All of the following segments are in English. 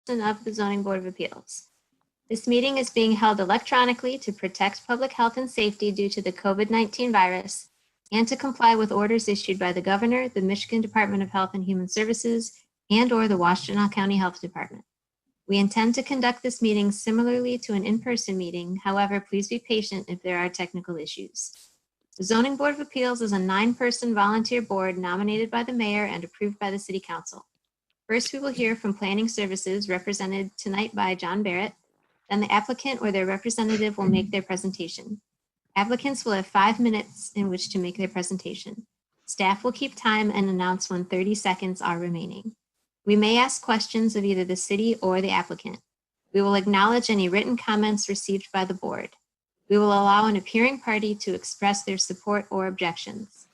of the Zoning Board of Appeals. This meeting is being held electronically to protect public health and safety due to the COVID-19 virus and to comply with orders issued by the Governor, the Michigan Department of Health and Human Services, and/or the Washtenaw County Health Department. We intend to conduct this meeting similarly to an in-person meeting. However, please be patient if there are technical issues. The Zoning Board of Appeals is a 9-person volunteer board nominated by the mayor and approved by the City Council. First, we will hear from Planning Services, represented tonight by John Barrett. Then the applicant or their representative will make their presentation. Applicants will have 5 minutes in which to make their presentation. Staff will keep time and announce when 30 seconds are remaining. We may ask questions of either the city or the applicant. We will acknowledge any written comments received by the board. We will allow an appearing party to express their support or objections.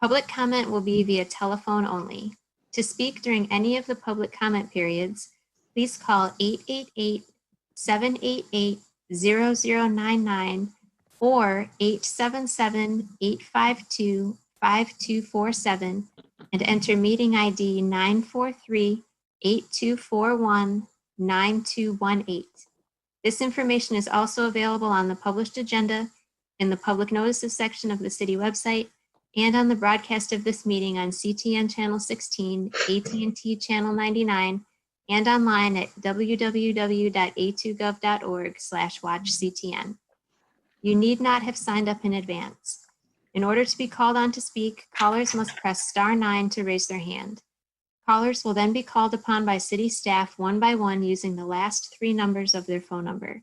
Public comment will be via telephone only. To speak during any of the public comment periods, please call 888-788-0099 or 877-852-5247 and enter meeting ID 943-8241-9218. This information is also available on the published agenda, in the public notices section of the city website, and on the broadcast of this meeting on CTN Channel 16, AT&T Channel 99, and online at www.a2gov.org/watchctn. You need not have signed up in advance. In order to be called on to speak, callers must press *9 to raise their hand. Callers will then be called upon by city staff one by one using the last 3 numbers of their phone number.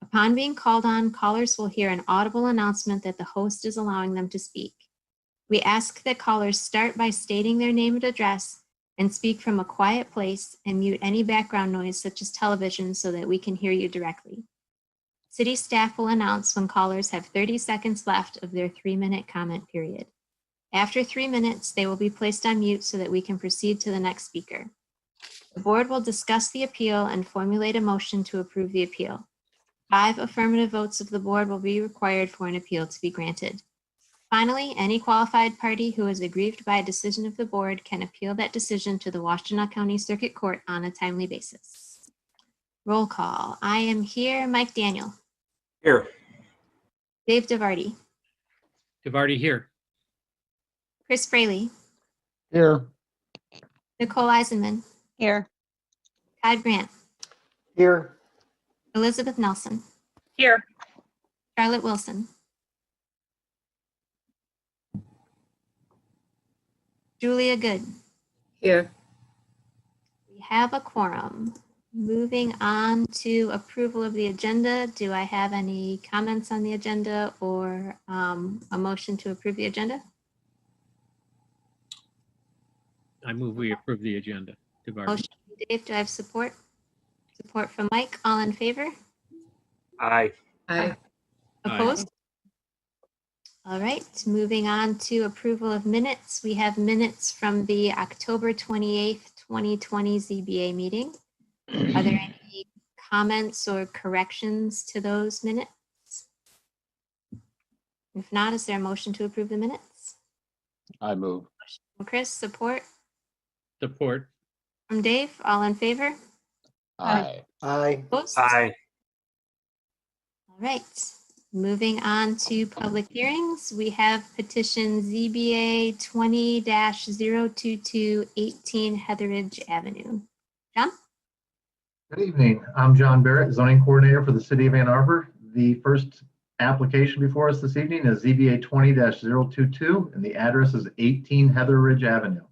Upon being called on, callers will hear an audible announcement that the host is allowing them to speak. We ask that callers start by stating their name and address and speak from a quiet place and mute any background noise such as television so that we can hear you directly. City staff will announce when callers have 30 seconds left of their 3-minute comment period. After 3 minutes, they will be placed on mute so that we can proceed to the next speaker. The board will discuss the appeal and formulate a motion to approve the appeal. 5 affirmative votes of the board will be required for an appeal to be granted. Finally, any qualified party who is aggrieved by a decision of the board can appeal that decision to the Washtenaw County Circuit Court on a timely basis. Roll call. I am here. Mike Daniel. Here. Dave DeVarty. DeVarty here. Chris Fraley. Here. Nicole Eisenman. Here. Todd Grant. Here. Elizabeth Nelson. Here. Charlotte Wilson. Julia Good. Here. We have a quorum. Moving on to approval of the agenda. Do I have any comments on the agenda or a motion to approve the agenda? I move we approve the agenda. DeVarty. Motion from Dave. Do I have support? Support from Mike. All in favor? Aye. Aye. Opposed? All right, moving on to approval of minutes. We have minutes from the October 28th, 2020 ZBA meeting. Are there any comments or corrections to those minutes? If not, is there a motion to approve the minutes? I move. From Chris, support. Support. From Dave, all in favor? Aye. Aye. Opposed? Aye. All right, moving on to public hearings. We have petition ZBA 20-022 18 Heatheridge Avenue. John? Good evening. I'm John Barrett, zoning coordinator for the city of Ann Arbor. The first application before us this evening is ZBA 20-022, and the address is 18 Heather Ridge Avenue.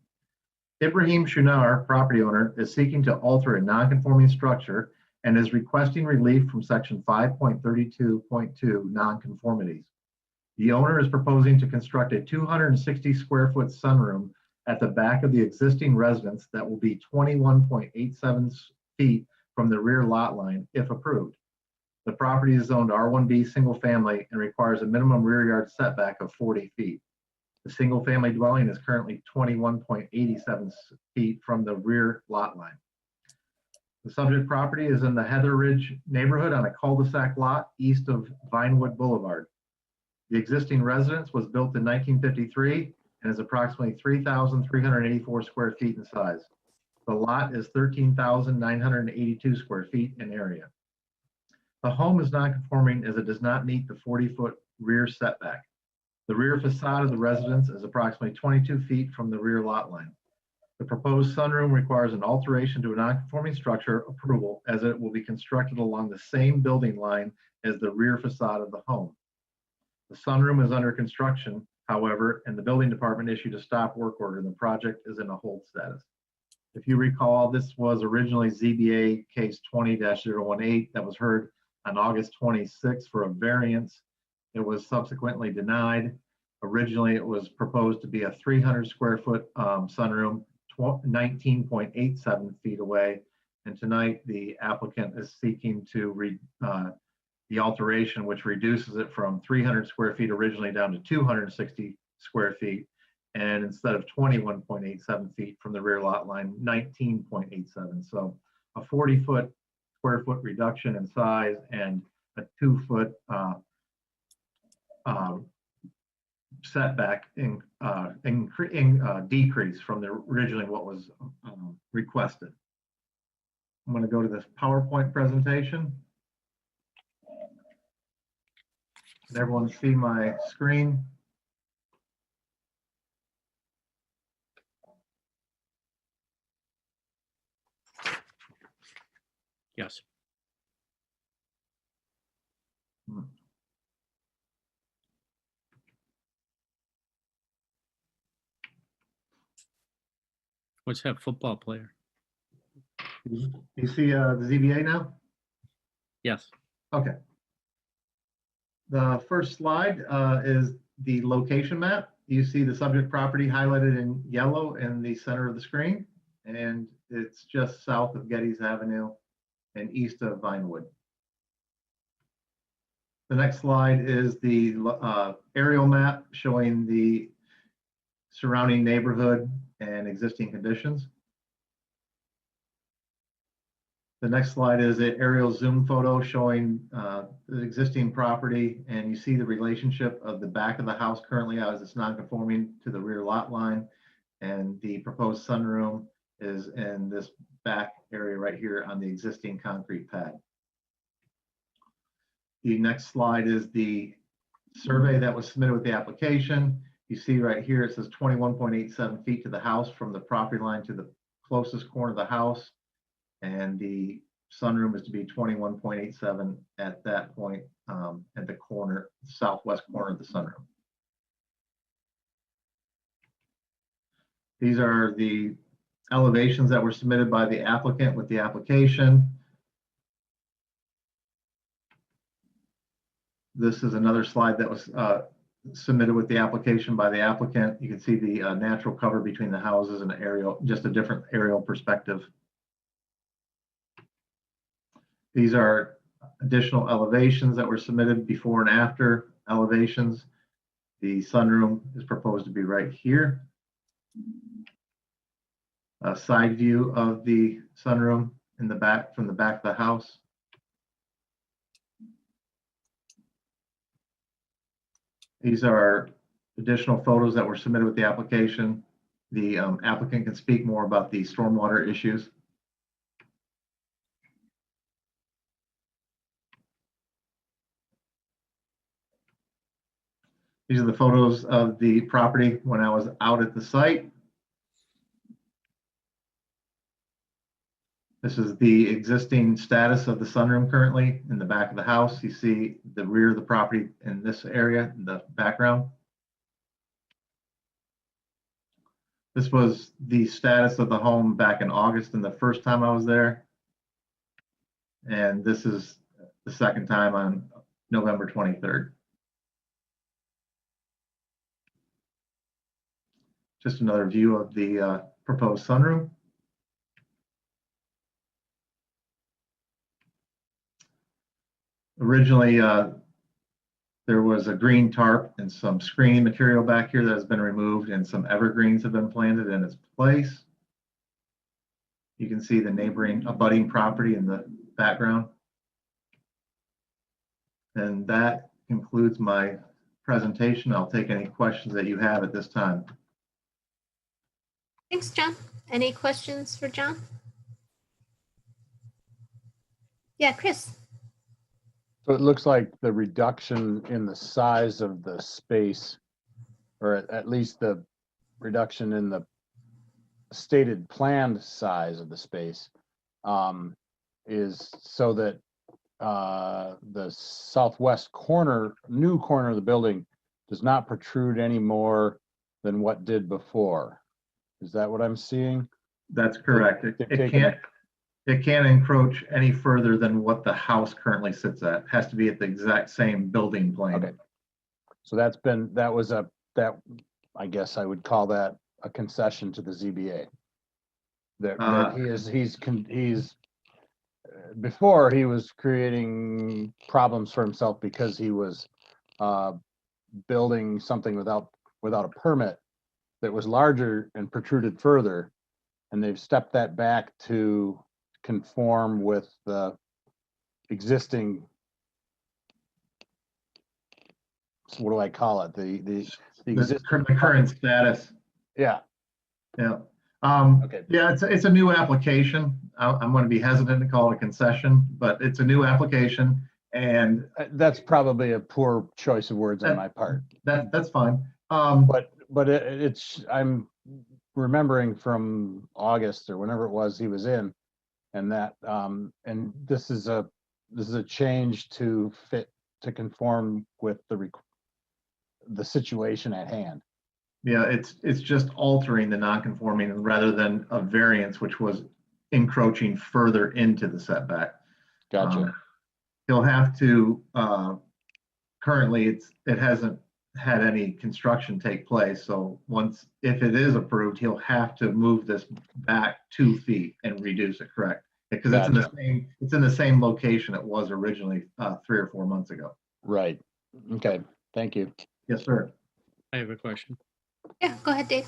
Ibrahim Shunar, property owner, is seeking to alter a non-conforming structure and is requesting relief from section 5.32.2 non-conformities. The owner is proposing to construct a 260 square foot sunroom at the back of the existing residence that will be 21.87 feet from the rear lot line if approved. The property is zoned R1B single family and requires a minimum rear yard setback of 40 feet. The single family dwelling is currently 21.87 feet from the rear lot line. The subject property is in the Heather Ridge neighborhood on a cul-de-sac lot east of Vinewood Boulevard. The existing residence was built in 1953 and is approximately 3,384 square feet in size. The lot is 13,982 square feet in area. The home is non-conforming as it does not meet the 40-foot rear setback. The rear facade of the residence is approximately 22 feet from the rear lot line. The proposed sunroom requires an alteration to a non-conforming structure approval as it will be constructed along the same building line as the rear facade of the home. The sunroom is under construction, however, and the building department issued a stop work order and the project is in a hold status. If you recall, this was originally ZBA case 20-018 that was heard on August 26th for a variance. It was subsequently denied. Originally, it was proposed to be a 300 square foot sunroom, 19.87 feet away. And tonight, the applicant is seeking to the alteration, which reduces it from 300 square feet originally down to 260 square feet. And instead of 21.87 feet from the rear lot line, 19.87. So a 40 square foot reduction in size and a 2 foot setback decrease from the originally what was requested. I'm going to go to this PowerPoint presentation. Can everyone see my screen? Yes. What's that football player? You see the ZBA now? Yes. Okay. The first slide is the location map. You see the subject property highlighted in yellow in the center of the screen, and it's just south of Geddes Avenue and east of Vinewood. The next slide is the aerial map showing the surrounding neighborhood and existing conditions. The next slide is an aerial zoom photo showing the existing property, and you see the relationship of the back of the house currently as it's non-conforming to the rear lot line, and the proposed sunroom is in this back area right here on the existing concrete pad. The next slide is the survey that was submitted with the application. You see right here, it says 21.87 feet to the house from the property line to the closest corner of the house. And the sunroom is to be 21.87 at that point at the corner, southwest corner of the sunroom. These are the elevations that were submitted by the applicant with the application. This is another slide that was submitted with the application by the applicant. You can see the natural cover between the houses and aerial, just a different aerial perspective. These are additional elevations that were submitted before and after elevations. The sunroom is proposed to be right here. A side view of the sunroom in the back, from the back of the house. These are additional photos that were submitted with the application. The applicant can speak more about the stormwater issues. These are the photos of the property when I was out at the site. This is the existing status of the sunroom currently in the back of the house. You see the rear of the property in this area in the background. This was the status of the home back in August and the first time I was there. And this is the second time on November 23rd. Just another view of the proposed sunroom. Originally, there was a green tarp and some screening material back here that has been removed, and some evergreens have been planted in its place. You can see the neighboring abutting property in the background. And that concludes my presentation. I'll take any questions that you have at this time. Thanks, John. Any questions for John? Yeah, Chris. So it looks like the reduction in the size of the space, or at least the reduction in the stated planned size of the space, is so that the southwest corner, new corner of the building does not protrude any more than what did before. Is that what I'm seeing? That's correct. They've It taken can't encroach any further than what the house currently sits at. It has to be at the exact same building plane. Okay. So that I guess I would call that a concession to the ZBA. That before he was creating problems for himself because he was building something without a permit that was larger and protruded further, and they've stepped that back to conform with the existing, so what do I call it? The existing, The current status. yeah, Yeah. Okay. Yeah, it's a new application. I'm going to be hesitant to call it a concession, but it's a new application, and that's probably a poor choice of words on my part. that's fine. But it's, I'm remembering from August or whenever it was he was in, and that, and this is a change to conform with the situation at hand. Yeah, it's just altering the non-conforming rather than a variance, which was encroaching further into the setback. Gotcha. He'll have to, currently it hasn't had any construction take place. So if it is approved, he'll have to move this back 2 feet and reduce it, correct? Because it's in the same location it was originally 3 or 4 months ago. Right. Okay. Thank you. Yes, sir. I have a question. Yeah, go ahead, Dave.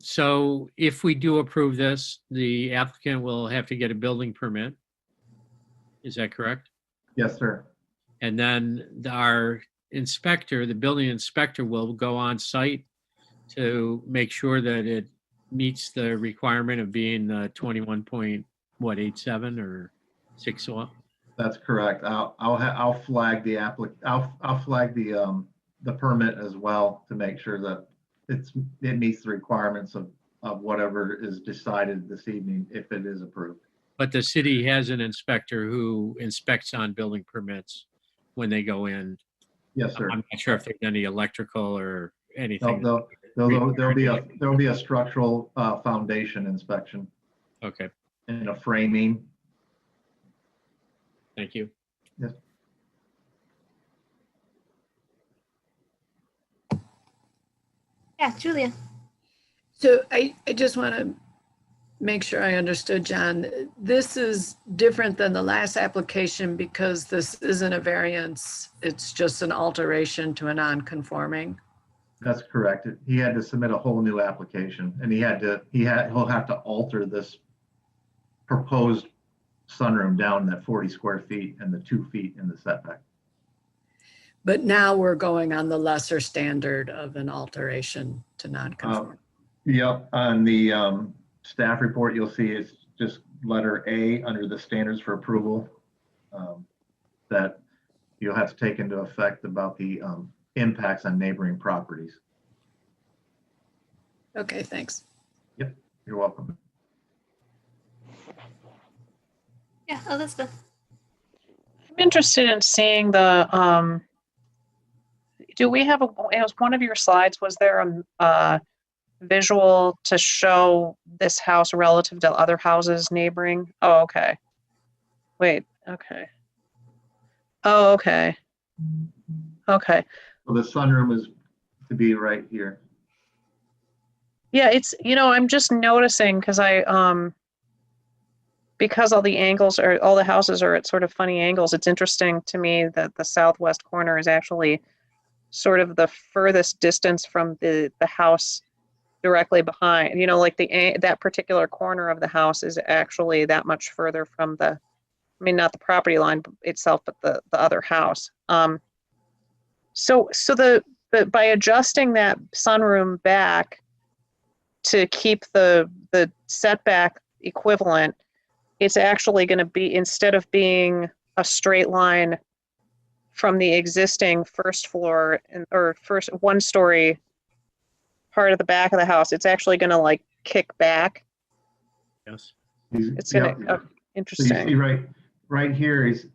So if we do approve this, the applicant will have to get a building permit. Is that correct? Yes, sir. And then our inspector, the building inspector, will go on site to make sure that it meets the requirement of being 21.87 or 6. That's correct. I'll flag I'll flag the permit as well to make sure that it meets the requirements of whatever is decided this evening if it is approved. But the city has an inspector who inspects on building permits when they go in. Yes, sir. I'm not sure if there's any electrical or anything. There'll be a structural foundation inspection Okay, and a framing. thank you. Yes. Yeah, Julia. So I just want to make sure I understood, John. This is different than the last application because this isn't a variance. It's just an alteration to a non-conforming. That's correct. He had to submit a whole new application, and he'll have to alter this proposed sunroom down that 40 square feet and the 2 feet in the setback. But now we're going on the lesser standard of an alteration to non-conforming. Yep, on the staff report, you'll see it's just letter A under the standards for approval that you'll have to take into effect about the impacts on neighboring properties. Okay, thanks. You're welcome. Yeah, Elizabeth. I'm interested in seeing the, do we have it was one of your slides, was there a visual to show this house relative to other houses neighboring? Oh, okay. Wait, okay. Oh, okay. Okay. So the sunroom is to be right here. Yeah, it's, I'm just noticing because because all the houses are at sort of funny angles, it's interesting to me that the southwest corner is actually sort of the furthest distance from the house directly behind, like that particular corner of the house is actually that much further from not the property line itself, but the other house. So by adjusting that sunroom back to keep the setback equivalent, it's actually going to be, instead of being a straight line from the existing first floor or first 1-story part of the back of the house, it's actually going to like kick back. Yes. It's going to, So you interesting. see right here is,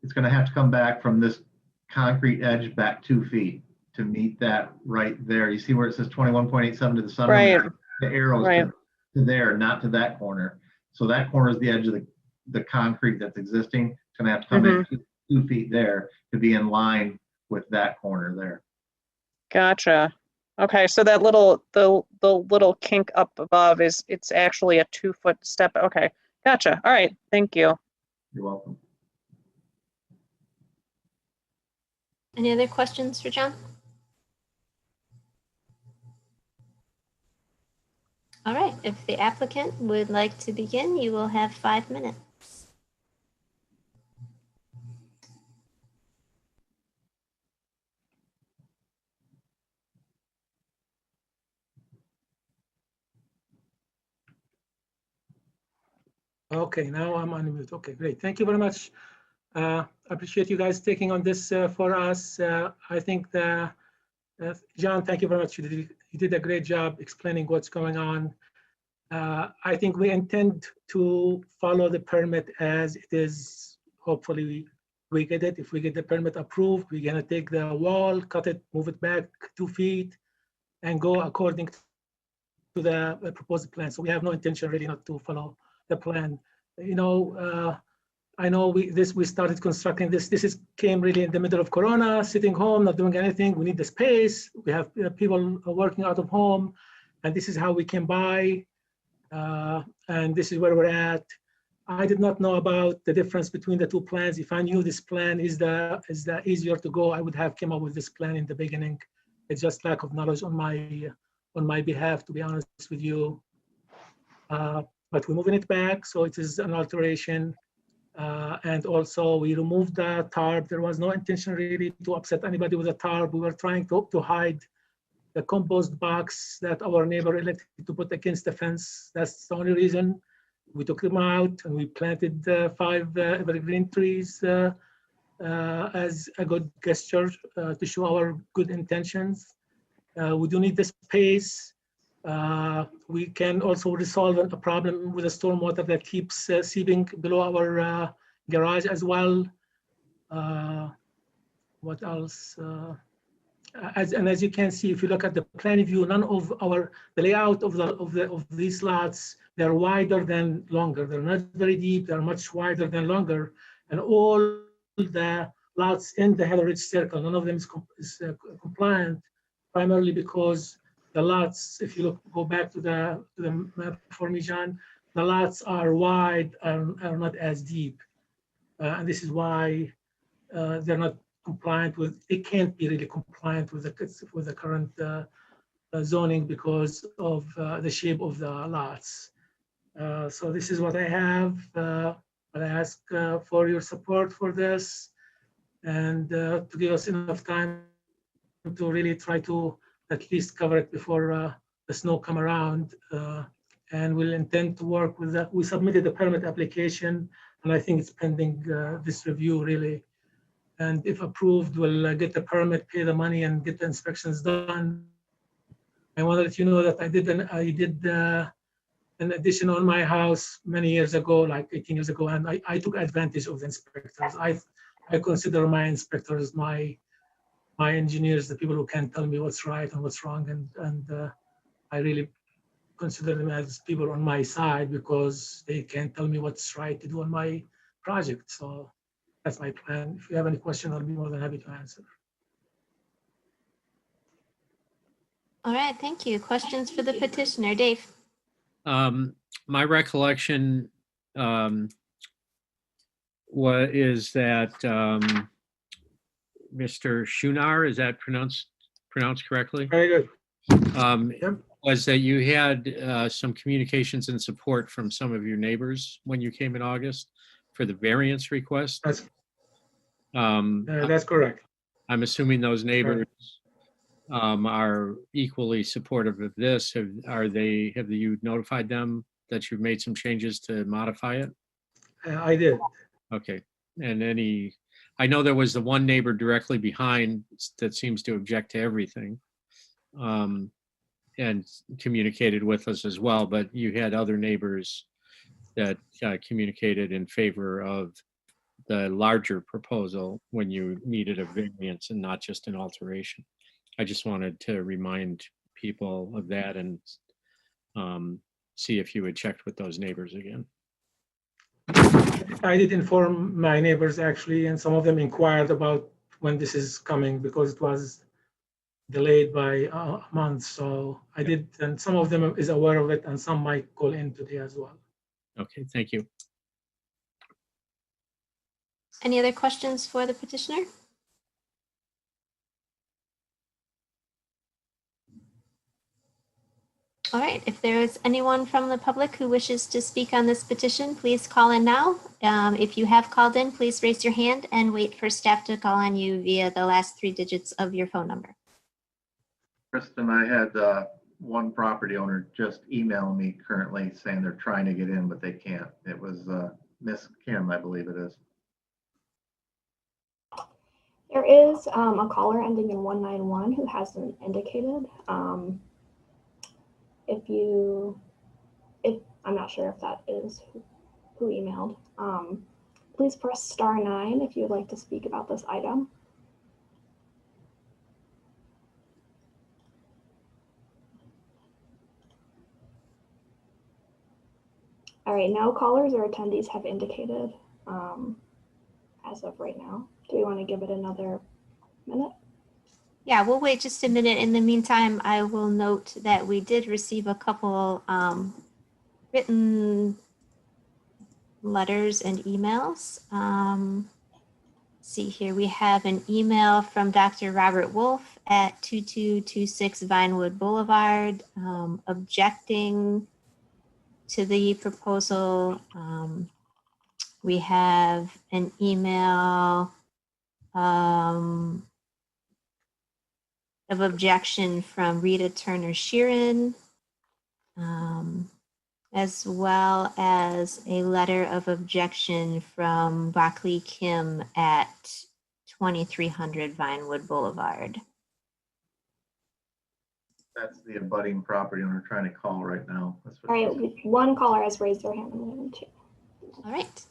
it's gonna have to come back from this concrete edge back 2 feet to meet that right there. You see where it says 21.87 to the center? Right. The arrows Right. to there, not to that corner. So that corner is the edge of the concrete that's existing. It's gonna have to come in 2 feet there to be in line with that corner there. Gotcha. Okay, so that little, the little kink up above it's actually a 2-foot step. Okay, gotcha. All right, thank you. You're welcome. Any other questions for John? All right, if the applicant would like to begin, you will have 5 minutes. Okay, now I'm on mute. Okay, great. Thank you very much. I appreciate you guys taking on this for us. I think John, thank you very much. You did a great job explaining what's going on. I think we intend to follow the permit as it is. Hopefully we get it. If we get the permit approved, we're gonna take the wall, cut it, move it back 2 feet, and go according to the proposed plan. So we have no intention really not to follow the plan. You know, I know we started constructing this. This came really in the middle of Corona, sitting home, not doing anything. We need the space. We have people working out of home, and this is how we came by. And this is where we're at. I did not know about the difference between the two plans. If I knew this plan is the easier to go, I would have come up with this plan in the beginning. It's just lack of knowledge on my behalf, to be honest with you. But we're moving it back, so it is an alteration. And also we removed the tarp. There was no intention really to upset anybody with a tarp. We were trying to hide the compost box that our neighbor elected to put against the fence. That's the only reason. We took them out and we planted 5 evergreen trees as a good gesture to show our good intentions. We do need the space. We can also resolve a problem with the stormwater that keeps seeping below our garage as well. What else? As you can see, if you look at the plan view, none of the layout of these lots, they're wider than longer. They're not very deep. They're much wider than longer, and all the lots in the Heather Ridge Circle, none of them is compliant, primarily because the lots, if you go back to the map for me, John, the lots are wide and are not as deep. And this is why they're not compliant with, it can't be really compliant with the current zoning because of the shape of the lots. So this is what I have. But I ask for your support for this and to give us enough time to really try to at least cover it before the snow come around. And we'll intend to work with that. We submitted the permit application, and I think it's pending this review really. And if approved, we'll get the permit, pay the money, and get the inspections done. I want to let you know that I did an addition on my house many years ago, like 18 years ago, and I took advantage of the inspectors. I consider my inspectors my engineers, the people who can tell me what's right and what's wrong, and I really consider them as people on my side because they can tell me what's right to do on my project. So that's my plan. If you have any question, I'll be more than happy to answer. All right, thank you. Questions for the petitioner, Dave? My recollection is that Mr. Shunar, is that pronounced correctly? Very good. Yep. Was that you had some communications and support from some of your neighbors when you came in August for the variance request? That's correct. I'm assuming those neighbors are equally supportive of this. Have you notified them that you've made some changes to modify it? I did. Okay. And I know there was the one neighbor directly behind that seems to object to everything. And communicated with us as well, but you had other neighbors that communicated in favor of the larger proposal when you needed a variance and not just an alteration. I just wanted to remind people of that and see if you had checked with those neighbors again. I did inform my neighbors actually, and some of them inquired about when this is coming because it was delayed by a month. So I did, and some of them is aware of it, and some might call in today as well. Okay, thank you. Any other questions for the petitioner? All right, if there is anyone from the public who wishes to speak on this petition, please call in now. If you have called in, please raise your hand and wait for staff to call on you via the last 3 digits of your phone number. Kristen, I had one property owner just email me currently saying they're trying to get in, but they can't. It was Miss Kim, I believe it is. There is a caller ending in 191 who hasn't indicated. If I'm not sure if that is who emailed, please press *9 if you would like to speak about this item. All right, no callers or attendees have indicated as of right now. Do we want to give it another minute? Yeah, we'll wait just a minute. In the meantime, I will note that we did receive a couple written letters and emails. See here, we have an email from Dr. Robert Wolf at 2226 Vinewood Boulevard, objecting to the proposal. We have an email of objection from Rita Turner Sheeran, as well as a letter of objection from Bakli Kim at 2300 Vinewood Boulevard. That's the abutting property owner trying to call right now. That's what All right, one caller has raised their hand. All right.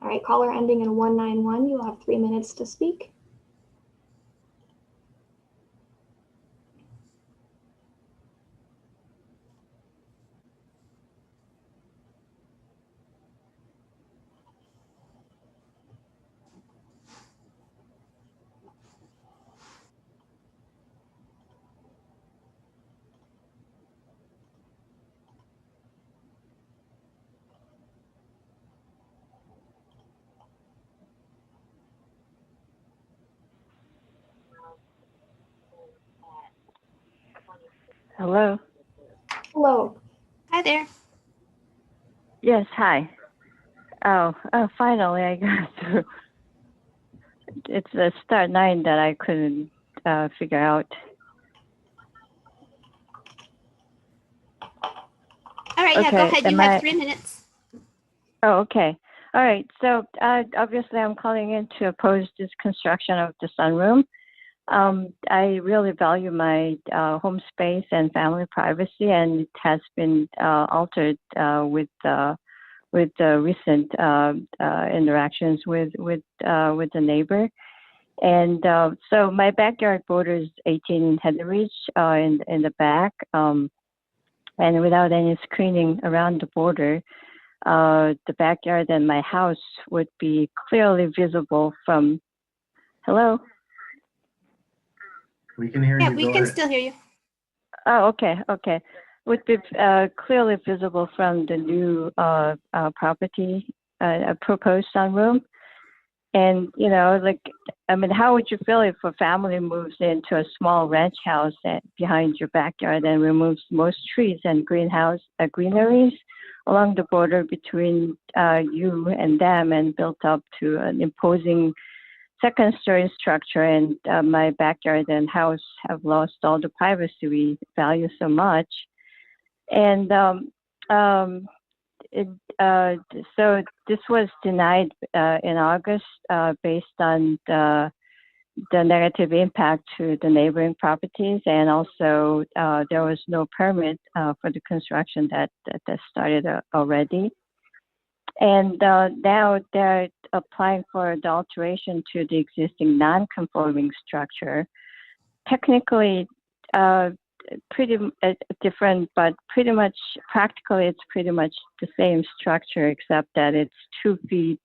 All right, caller ending in 191, you'll have 3 minutes to speak. Hello. Hello. Hi there. Yes, hi. Oh, finally I got through. It's the *9 that I couldn't figure out. All right, yeah, go Okay, ahead. You am have I- 3 minutes. Oh, okay. All right. So obviously I'm calling in to oppose this construction of the sunroom. I really value my home space and family privacy, and it has been altered with the recent interactions with the neighbor. And so my backyard borders 18 Heatherridge in the back, and without any screening around the border, the backyard and my house would be clearly visible from. Hello? we can hear Yeah, you. we Go can ahead. still hear you. Oh, okay. Would be clearly visible from the new property, proposed sunroom. And, you know, like, I mean, how would you feel if a family moves into a small ranch house behind your backyard and removes most trees and greeneries along the border between you and them and built up to an imposing second-story structure, and my backyard and house have lost all the privacy we value so much. And so this was denied in August based on the negative impact to the neighboring properties, and also there was no permit for the construction that started already. And now they're applying for the alteration to the existing non-conforming structure. Technically, pretty different, but pretty much practically, it's pretty much the same structure, except that it's 2 feet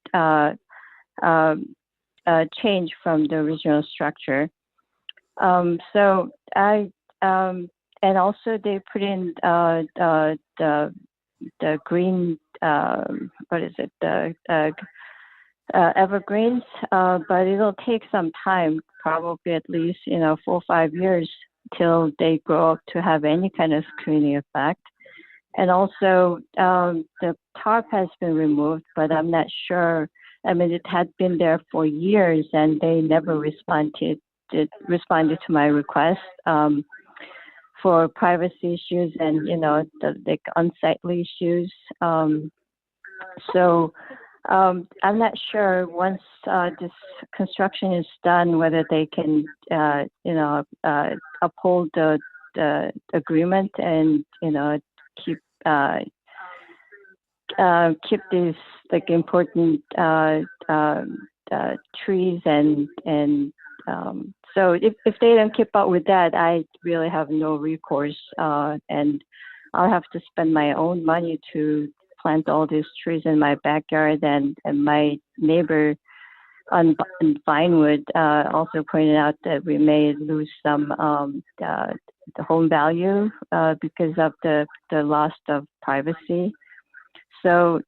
change from the original structure. So and also they put in the green, what is it, the evergreens, but it'll take some time, probably at least 4 or 5 years till they grow up to have any kind of screening effect. And also the tarp has been removed, but I'm not sure. I mean, it had been there for years, and they never responded to my request for privacy issues and the like unsightly issues. So I'm not sure once this construction is done whether they can uphold the agreement and keep these like important trees and so if they don't keep up with that, I really have no recourse, and I'll have to spend my own money to plant all these trees in my backyard. And my neighbor on Vinewood also pointed out that we may lose some the home value because of the loss of privacy. So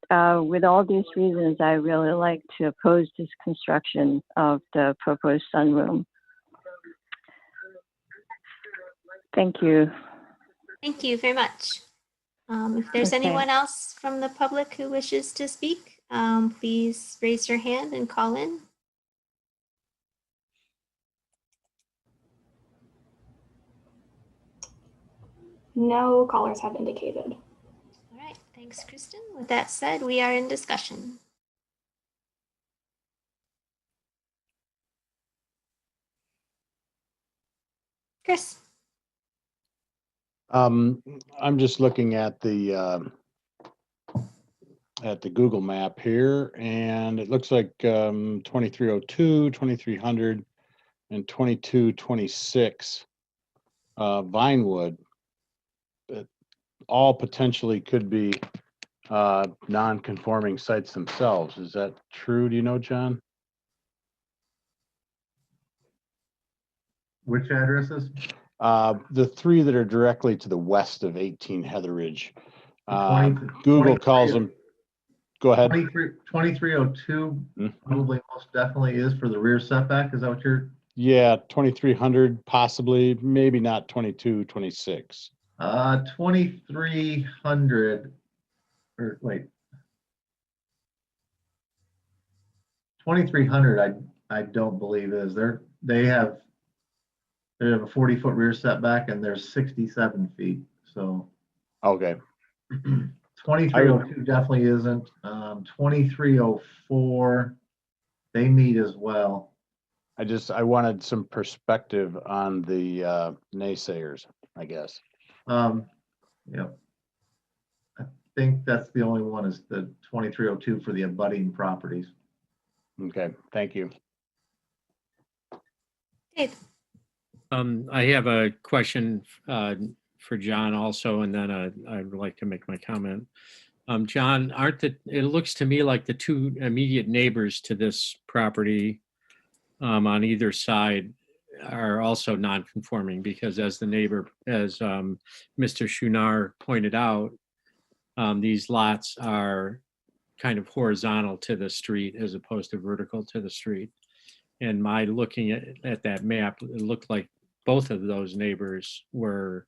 with all these reasons, I really like to oppose this construction of the proposed sunroom. Thank you. Thank you very much. If there's Okay. anyone else from the public who wishes to speak, please raise your hand and call in. No callers have indicated. All right, thanks, Kristen. With that said, we are in discussion. Chris? I'm just looking at the Google map here, and it looks like 2302, 2300, and 2226 Vinewood, all potentially could be non-conforming sites themselves. Is that true? Do you know, John? Which addresses? The 3 that are directly to the west of 18 Heatheridge. 20 Google calls 23 them. Go ahead. 2302 Mhm. probably most definitely is for the rear setback. Is that what you're? Yeah, 2300 possibly, maybe not 2226. 2300 or wait. 2300 I don't believe is. They have a 40-foot rear setback and there's 67 feet. So Okay. 2302 definitely isn't. 2304 they meet as well. I wanted some perspective on the naysayers, I guess. Yeah. I think that's the only one is the 2302 for the abutting properties. Okay, thank you. Dave? I have a question for John also, and then I would like to make my comment. John, it looks to me like the 2 immediate neighbors to this property on either side are also non-conforming, because as Mr. Shunar pointed out, these lots are kind of horizontal to the street as opposed to vertical to the street. And my looking at that map, it looked like both of those neighbors were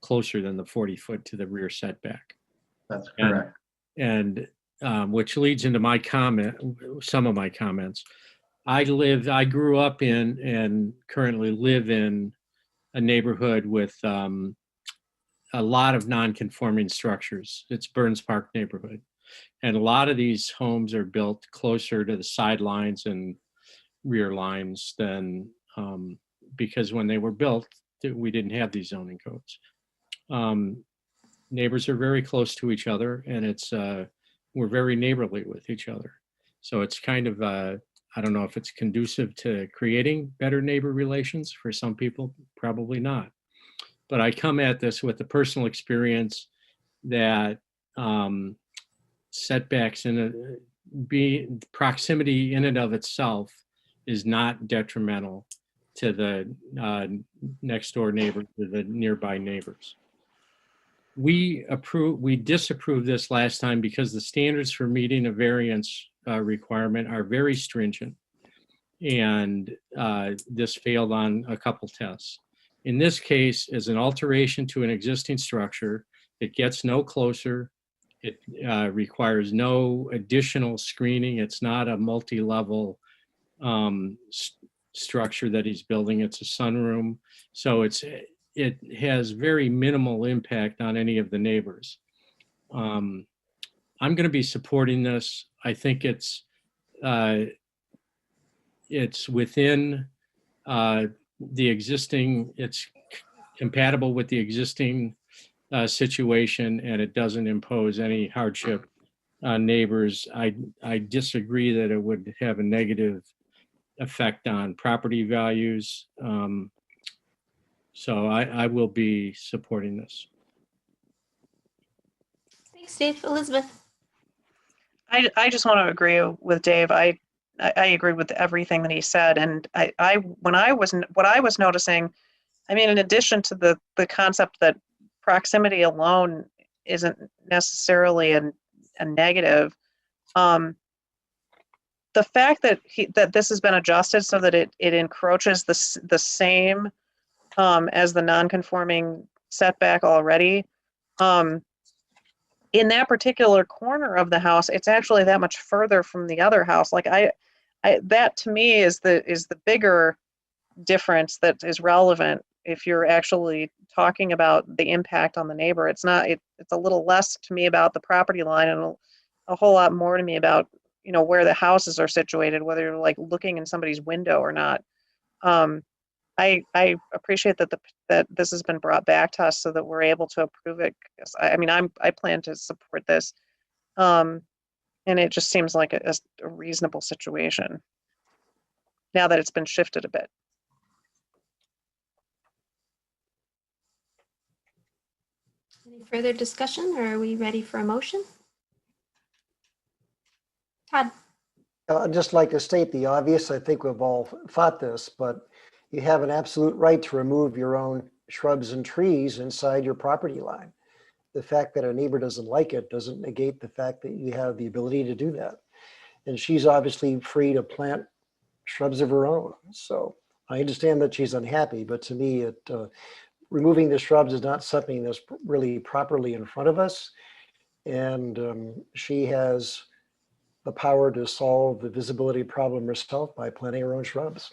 closer than the 40-foot to the rear setback. That's correct. And which leads into my comment, some of my comments. I grew up in and currently live in a neighborhood with a lot of non-conforming structures. It's Burns Park neighborhood. And a lot of these homes are built closer to the sidelines and rear lines than, because when they were built, we didn't have these zoning codes. Neighbors are very close to each other, and we're very neighborly with each other. So it's kind of, I don't know if it's conducive to creating better neighbor relations. For some people, probably not. But I come at this with the personal experience that setbacks proximity in and of itself is not detrimental to the next door neighbor, to the nearby neighbors. We disapproved this last time because the standards for meeting a variance requirement are very stringent, and this failed on a couple tests. In this case, as an alteration to an existing structure, it gets no closer. It requires no additional screening. It's not a multi-level structure that he's building. It's a sunroom. So it has very minimal impact on any of the neighbors. I'm going to be supporting this. I think it's within the existing, it's compatible with the existing situation, and it doesn't impose any hardship on neighbors. I disagree that it would have a negative effect on property values. So I will be supporting this. Thanks, Dave. Elizabeth? I just want to agree with Dave. I agree with everything that he said. And what I was noticing, I mean, in addition to the concept that proximity alone isn't necessarily a negative, the fact that this has been adjusted so that it encroaches the same as the non-conforming setback already, in that particular corner of the house, it's actually that much further from the other house. Like that to me is the bigger difference that is relevant if you're actually talking about the impact on the neighbor. It's a little less to me about the property line and a whole lot more to me about, where the houses are situated, whether you're like looking in somebody's window or not. I appreciate that this has been brought back to us so that we're able to approve it. I plan to support this. And it just seems like a reasonable situation now that it's been shifted a bit. Any further discussion, or are we ready for a motion? Todd? I'd just like to state the obvious. I think we've all thought this, but you have an absolute right to remove your own shrubs and trees inside your property line. The fact that a neighbor doesn't like it doesn't negate the fact that you have the ability to do that. And she's obviously free to plant shrubs of her own. So I understand that she's unhappy, but to me, removing the shrubs is not something that's really properly in front of us. And she has the power to solve the visibility problem herself by planting her own shrubs.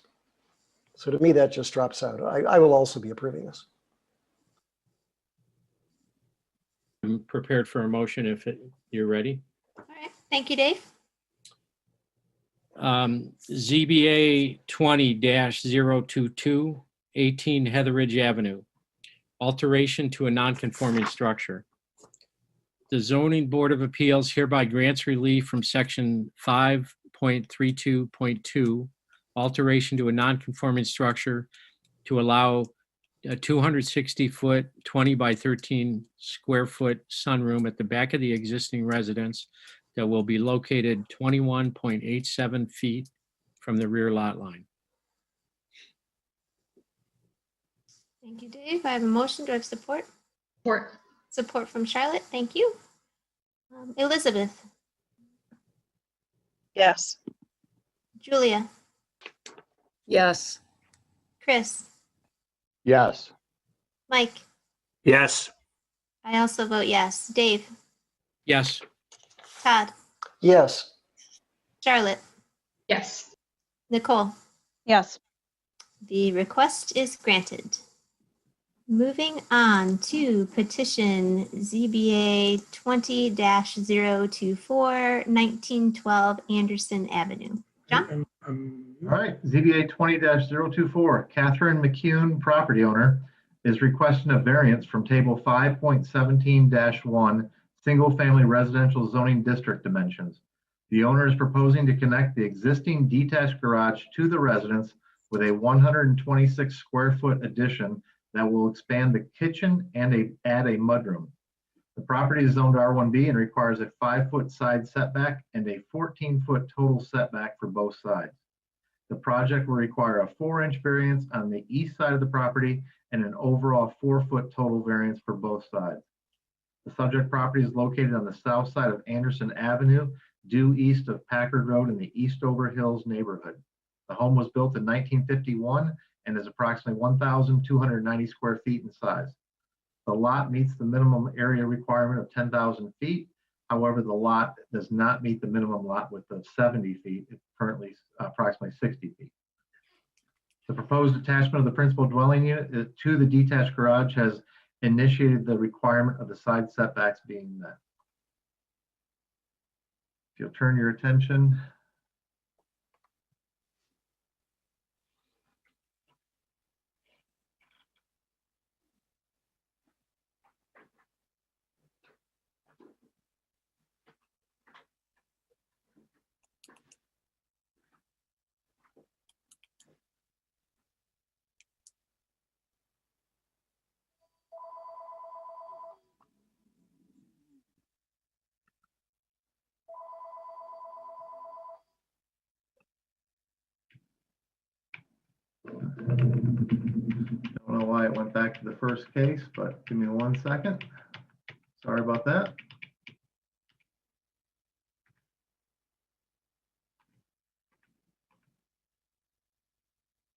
So to me, that just drops out. I will also be approving this. I'm prepared for a motion if you're ready. All right. Thank you, Dave. ZBA 20-022, 18 Heatheridge Avenue. Alteration to a non-conforming structure. The Zoning Board of Appeals hereby grants relief from section 5.32.2, alteration to a non-conforming structure to allow a 260-foot, 20 by 13 square foot sunroom at the back of the existing residence that will be located 21.87 feet from the rear lot line. Thank you, Dave. I have a motion. Do I have support? Support. Support from Charlotte. Thank you. Elizabeth? Yes. Julia? Yes. Chris? Yes. Mike? Yes. I also vote yes. Dave? Yes. Todd? Yes. Charlotte? Yes. Nicole, Yes. the request is granted. Moving on to petition ZBA 20-024, 1912 Anderson Avenue. John? All right, ZBA 20-024, Catherine McCune, property owner, is requesting a variance from table 5.17-1, single-family residential zoning district dimensions. The owner is proposing to connect the existing detached garage to the residence with a 126 square foot addition that will expand the kitchen and add a mudroom. The property is zoned R1B and requires a 5-foot side setback and a 14-foot total setback for both sides. The project will require a 4-inch variance on the east side of the property and an overall 4-foot total variance for both sides. The subject property is located on the south side of Anderson Avenue, due east of Packard Road in the Eastover Hills neighborhood. The home was built in 1951 and is approximately 1,290 square feet in size. The lot meets the minimum area requirement of 10,000 feet. However, the lot does not meet the minimum lot width of 70 feet. It's currently approximately 60 feet. The proposed attachment of the principal dwelling unit to the detached garage has initiated the requirement of the side setbacks being met. If you'll turn your attention. Don't know why it went back to the first case, but give me 1 second. Sorry about that.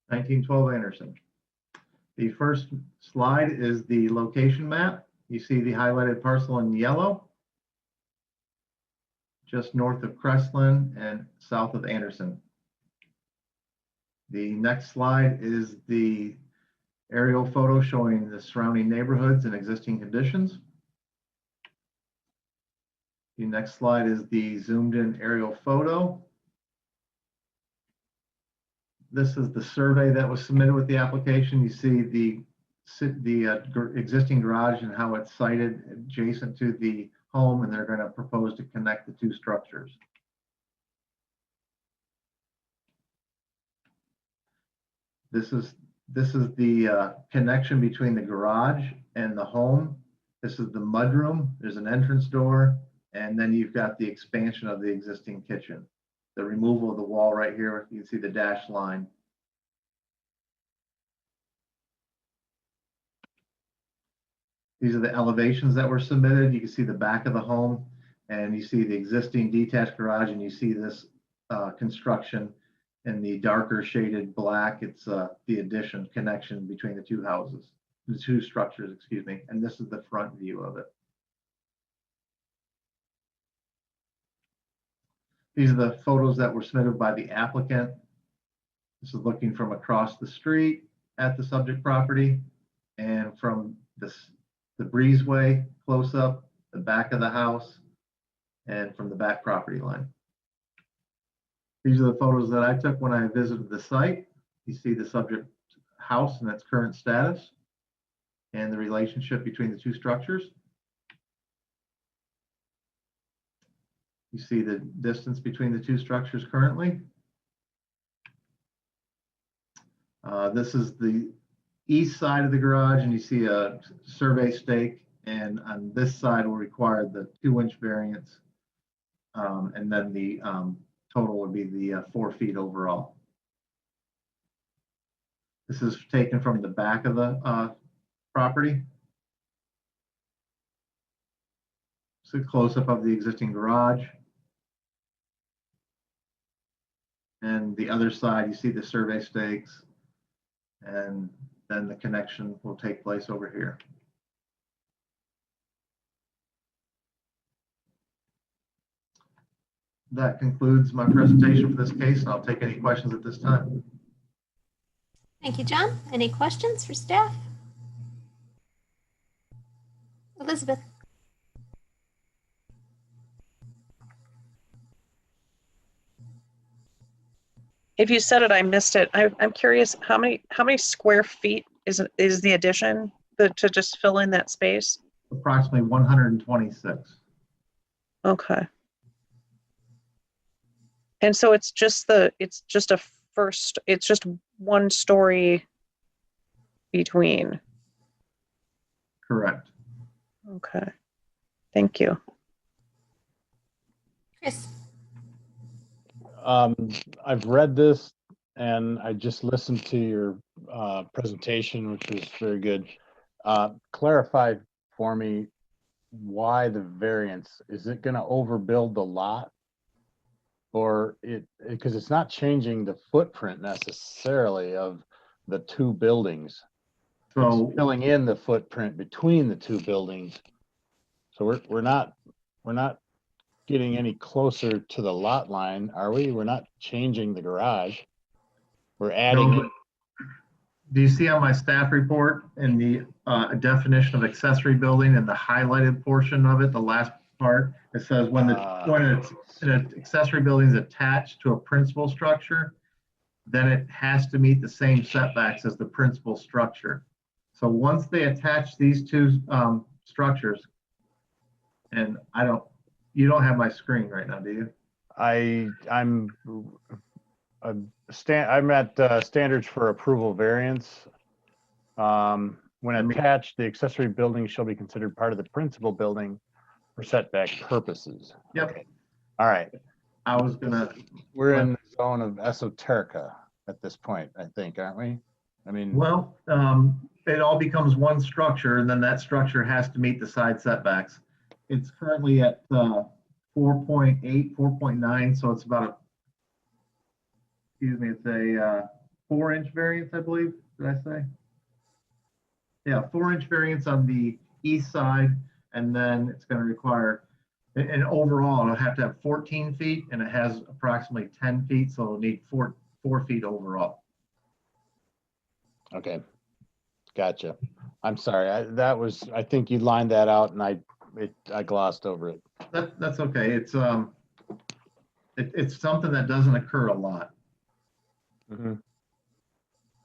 (1912) Anderson. The first slide is the location map. You see the highlighted parcel in yellow, just north of Crestland and south of Anderson. The next slide is the aerial photo showing the surrounding neighborhoods and existing conditions. The next slide is the zoomed in aerial photo. This is the survey that was submitted with the application. You see the existing garage and how it's sited adjacent to the home, and they're going to propose to connect the two structures. This is the connection between the garage and the home. This is the mudroom. There's an entrance door, and then you've got the expansion of the existing kitchen. The removal of the wall right here, you can see the dashed line. These are the elevations that were submitted. You can see the back of the home, and you see the existing detached garage, and you see this construction in the darker shaded black. It's the addition connection between the two houses, the two structures, excuse me. And this is the front view of it. These are the photos that were submitted by the applicant. This is looking from across the street at the subject property, and from the breezeway close up, the back of the house, and from the back property line. These are the photos that I took when I visited the site. You see the subject house and its current status and the relationship between the two structures. You see the distance between the two structures currently. This is the east side of the garage, and you see a survey stake, and on this side will require the 2-inch variance, and then the total would be the 4 feet overall. This is taken from the back of the property. So a close-up of the existing garage. And the other side, you see the survey stakes, and then the connection will take place over here. that concludes my presentation for this case, and I'll take any questions at this time. Thank you, John. Any questions for staff? Elizabeth? If you said it, I missed it. I'm curious, how many square feet is the addition to just fill in that space? Approximately 126. Okay. And so it's just one story between. Correct. Okay. Thank you. Chris? I've read this and I just listened to your presentation, which was very good. Clarify for me why the variance. Is it going to overbuild the lot? Or because it's not changing the footprint necessarily of the two buildings. So It's filling in the footprint between the two buildings. So we're not getting any closer to the lot line, are we? We're not changing the garage. We're adding no, do you see on my staff report in the definition of accessory building and the highlighted portion of it, the last part, it says when an accessory building is attached to a principal structure, then it has to meet the same setbacks as the principal structure. So once they attach these two structures, and you don't have my screen right now, do you? I'm at standards for approval variance. When attached, the accessory building shall be considered part of the principal building for setback purposes. Yep. Okay. All right. We're in the zone of esoterica at this point, I think, aren't we? I mean, well, it all becomes one structure, and then that structure has to meet the side setbacks. It's currently at 4.8, 4.9, so it's about it's a 4-inch variance, I believe. Did I say? Yeah, 4-inch variance on the east side, and then it's going to require, and overall, it'll have to have 14 feet, and it has approximately 10 feet, so it'll need 4 feet overall. okay. Gotcha. I'm sorry. I think you lined that out and I glossed over it. That's okay. It's something that doesn't occur a lot. Mm-hmm.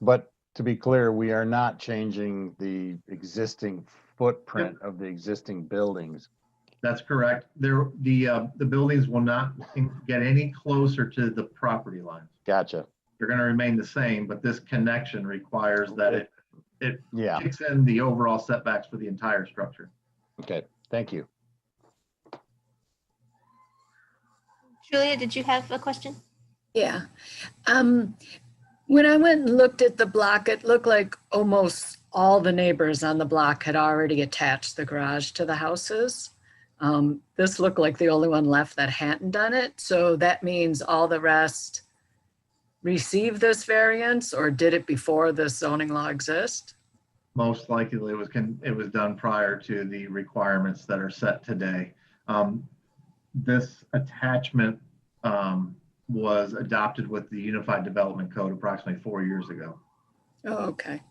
But to be clear, we are not changing the existing footprint of the existing buildings. That's correct. The buildings will not get any closer to the property lines. Gotcha. They're going to remain the same, but this connection requires that it Yeah. kicks in the overall setbacks for the entire structure. Okay. Thank you. Julia, did you have a question? Yeah. When I went and looked at the block, it looked like almost all the neighbors on the block had already attached the garage to the houses. This looked like the only one left that hadn't done it. So that means all the rest received this variance, or did it before this zoning law exist? Most likely it was done prior to the requirements that are set today. This attachment was adopted with the Unified Development Code approximately 4 years ago. Oh, okay.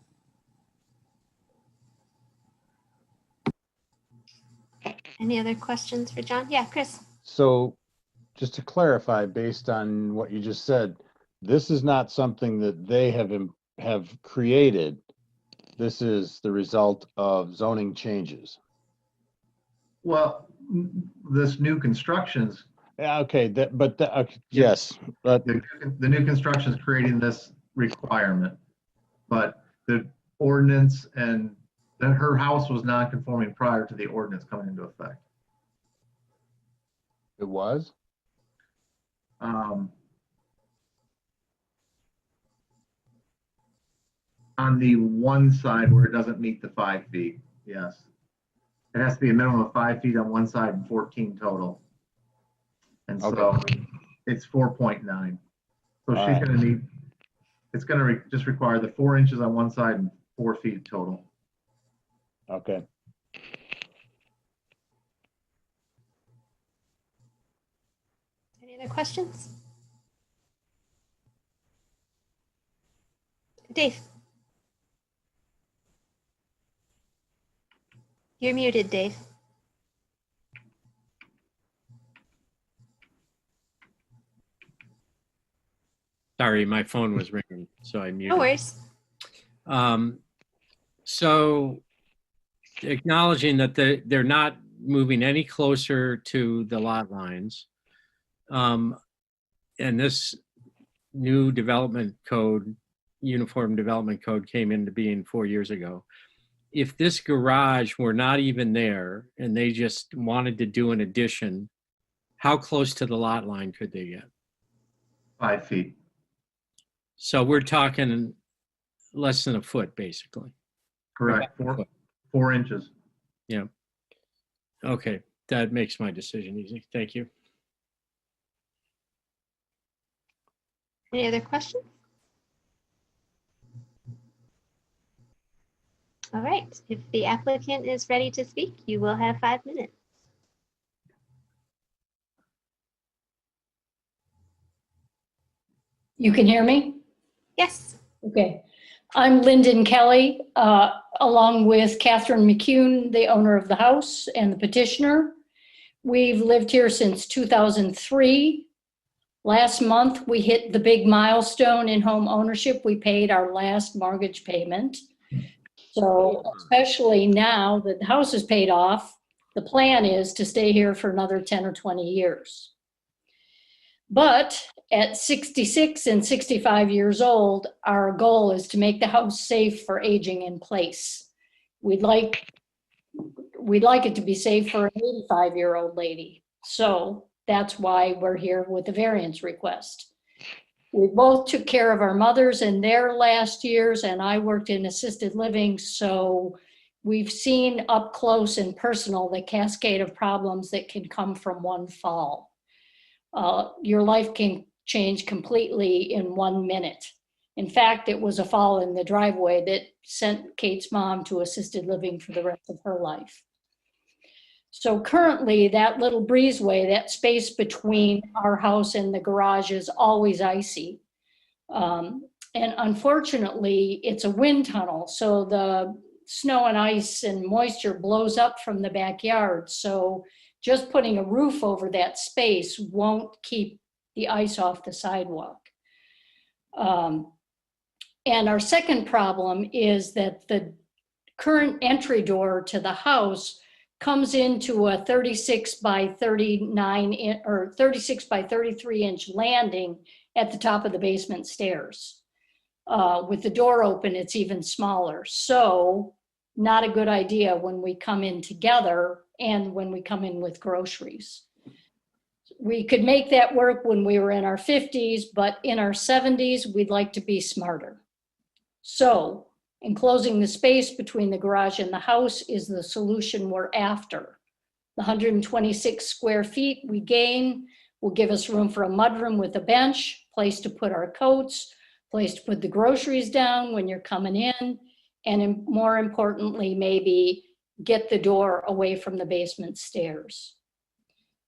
Any other questions for John? Yeah, Chris. So just to clarify, based on what you just said, this is not something that they have created. This is the result of zoning changes. Well, this new constructions, Yeah, okay, yes, but the new construction is creating this requirement, but the ordinance and that her house was non-conforming prior to the ordinance coming into effect. it was. On the one side where it doesn't meet the 5 feet, yes. It has to be a minimum of 5 feet on one side and 14 total. And so it's 4.9. So she's going to need, it's going to just require the 4 inches on one side and 4 feet total. Okay. Any other questions? Dave? You're muted, Dave. Sorry, my phone was ringing, so I muted. No worries. So acknowledging that they're not moving any closer to the lot lines. And this new development code, Uniform Development Code, came into being 4 years ago. If this garage were not even there and they just wanted to do an addition, how close to the lot line could they get? 5 feet. So we're talking less than a foot, basically. Correct. About a foot. 4 inches. Yeah. Okay, that makes my decision easy. Thank you. Any other questions? All right, if the applicant is ready to speak, you will have 5 minutes. You can hear me? Yes. Okay. I'm Lyndon Kelly, along with Catherine McCune, the owner of the house and the petitioner. We've lived here since 2003. Last month, we hit the big milestone in home ownership. We paid our last mortgage payment. So especially now that the house is paid off, the plan is to stay here for another 10 or 20 years. But at 66 and 65 years old, our goal is to make the house safe for aging in place. We'd like it to be safe for an 85-year-old lady. So that's why we're here with the variance request. We both took care of our mothers in their last years, and I worked in assisted living, so we've seen up close and personal the cascade of problems that can come from one fall. Your life can change completely in 1 minute. In fact, it was a fall in the driveway that sent Kate's mom to assisted living for the rest of her life. So currently, that little breezeway, that space between our house and the garage, is always icy. And unfortunately, it's a wind tunnel, so the snow and ice and moisture blows up from the backyard. So just putting a roof over that space won't keep the ice off the sidewalk. And our second problem is that the current entry door to the house comes into a 36 by 39 or 36 by 33 inch landing at the top of the basement stairs. With the door open, it's even smaller. So not a good idea when we come in together and when we come in with groceries. We could make that work when we were in our 50s, but in our 70s, we'd like to be smarter. So enclosing the space between the garage and the house is the solution we're after. The 126 square feet we gain will give us room for a mudroom with a bench, place to put our coats, place to put the groceries down when you're coming in, and more importantly, maybe get the door away from the basement stairs.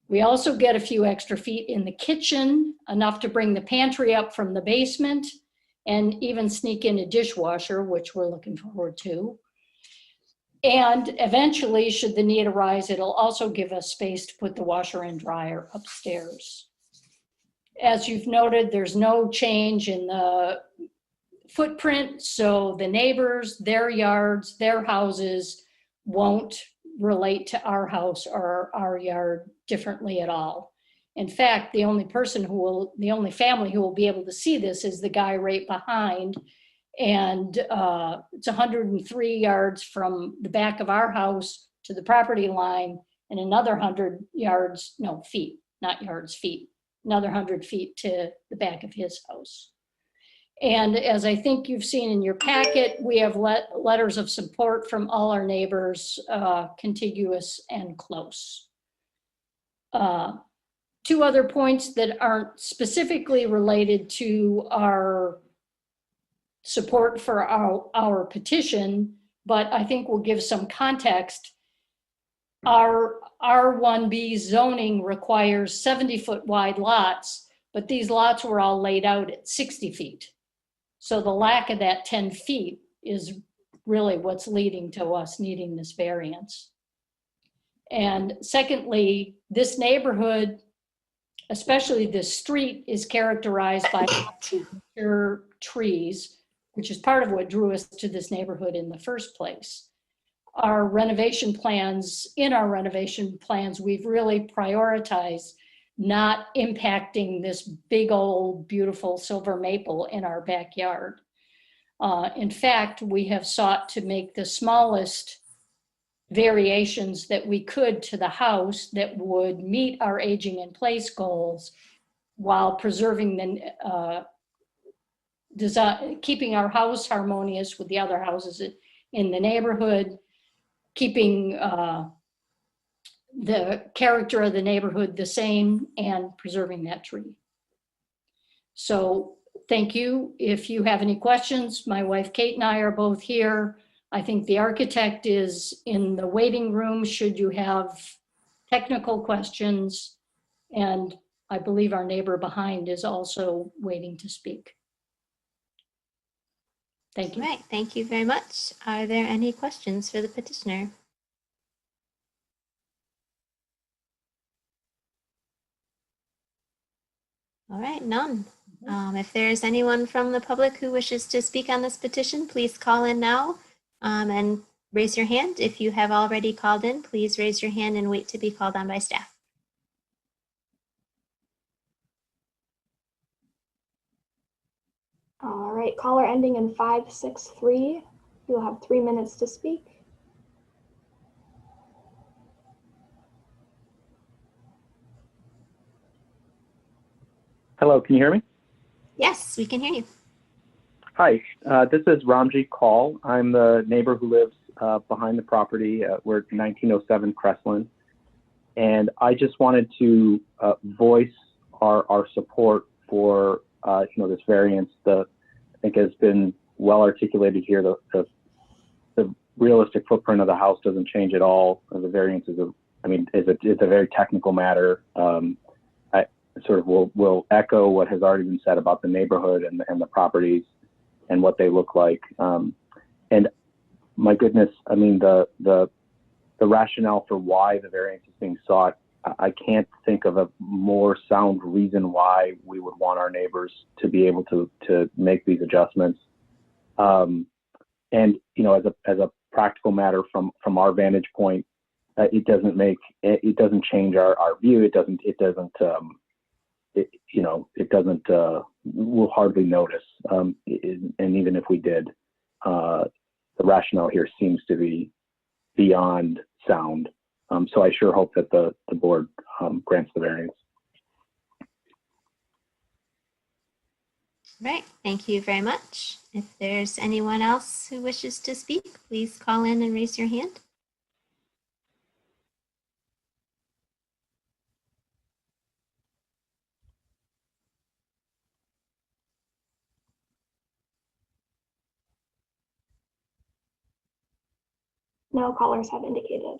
We also get a few extra feet in the kitchen, enough to bring the pantry up from the basement, and even sneak in a dishwasher, which we're looking forward to. And eventually, should the need arise, it'll also give us space to put the washer and dryer upstairs. As you've noted, there's no change in the footprint, so the neighbors, their yards, their houses won't relate to our house or our yard differently at all. In fact, the only family who will be able to see this is the guy right behind. And it's 103 yards from the back of our house to the property line, and another 100 yards, no, feet, not yards, feet, another 100 feet to the back of his house. And as I think you've seen in your packet, we have letters of support from all our neighbors, contiguous and close. Two other points that aren't specifically related to our support for our petition, but I think will give some context. Our R1B zoning requires 70-foot wide lots, but these lots were all laid out at 60 feet. So the lack of that 10 feet is really what's leading to us needing this variance. And secondly, this neighborhood, especially this street, is characterized by mature trees, which is part of what drew us to this neighborhood in the first place. In our renovation plans, we've really prioritized not impacting this big old beautiful silver maple in our backyard. In fact, we have sought to make the smallest variations that we could to the house that would meet our aging in place goals while preserving the design, keeping our house harmonious with the other houses in the neighborhood, keeping the character of the neighborhood the same, and preserving that tree. So thank you. If you have any questions, my wife Kate and I are both here. I think the architect is in the waiting room should you have technical questions. And I believe our neighbor behind is also waiting to speak. Thank you. All right, thank you very much. Are there any questions for the petitioner? All right, none. If there is anyone from the public who wishes to speak on this petition, please call in now and raise your hand. If you have already called in, please raise your hand and wait to be called on by staff. All right, caller ending in 563. You'll have 3 minutes to speak. Hello, can you hear me? Yes, we can hear you. Hi, this is Ramji Kaul. I'm the neighbor who lives behind the property. We're at 1907 Crestland. And I just wanted to voice our support for this variance. I think has been well articulated here. The realistic footprint of the house doesn't change at all. The variance is it's a very technical matter. I sort of will echo what has already been said about the neighborhood and the properties and what they look like. And my goodness, I mean, the rationale for why the variance is being sought, I can't think of a more sound reason why we would want our neighbors to be able to make these adjustments. And as a practical matter from our vantage point, it doesn't change our view. We'll hardly notice. And even if we did, the rationale here seems to be beyond sound. So I sure hope that the board grants the variance. Right, thank you very much. If there's anyone else who wishes to speak, please call in and raise your hand. No callers have indicated.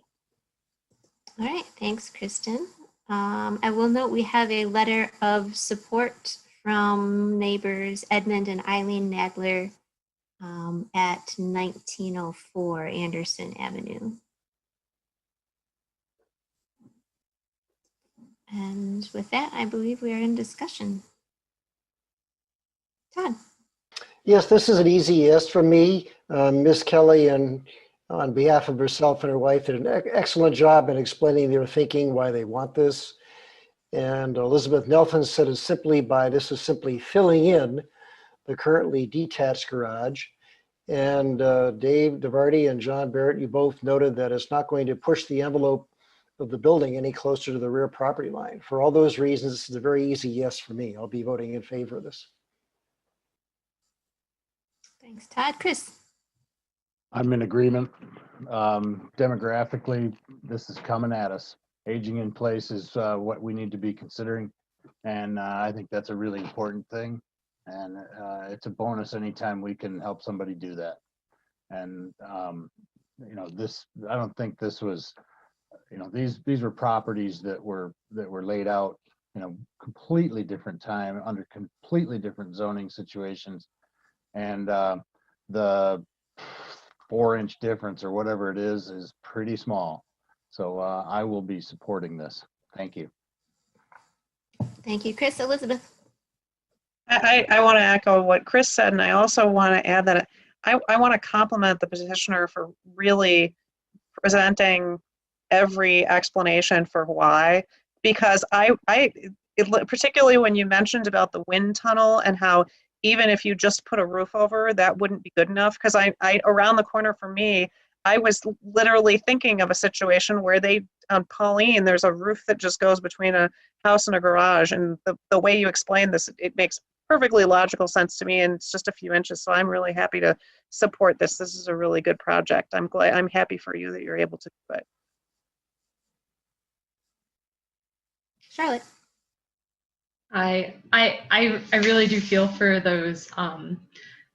All right, thanks, Kristen. I will note we have a letter of support from neighbors Edmund and Eileen Nagler at 1904 Anderson Avenue. And with that, I believe we are in discussion. Todd. Yes, this is an easy yes from me. Ms. Kelly, and on behalf of herself and her wife, did an excellent job in explaining their thinking, why they want this. And Elizabeth Nelson said this is simply filling in the currently detached garage. And Dave DeVarty and John Barrett, you both noted that it's not going to push the envelope of the building any closer to the rear property line. For all those reasons, this is a very easy yes for me. I'll be voting in favor of this. Thanks, Todd. Chris. I'm in agreement. Demographically, this is coming at us. Aging in place is what we need to be considering. And I think that's a really important thing. And it's a bonus anytime we can help somebody do that. And, I don't think this was you know, these were properties that were laid out, you know, completely different time under completely different zoning situations. And the 4-inch difference or whatever it is pretty small. So I will be supporting this. Thank you. Thank you, Chris. Elizabeth? I want to echo what Chris said, and I also want to add that I want to compliment the petitioner for really presenting every explanation for why, because particularly when you mentioned about the wind tunnel and how even if you just put a roof over, that wouldn't be good enough. Because I around the corner from me, I was literally thinking of a situation where on Pauline, there's a roof that just goes between a house and a garage. And the way you explain this, it makes perfectly logical sense to me, and it's just a few inches. So I'm really happy to support this. This is a really good project. I'm happy for you that you're able to do it. Charlotte? I really do feel for those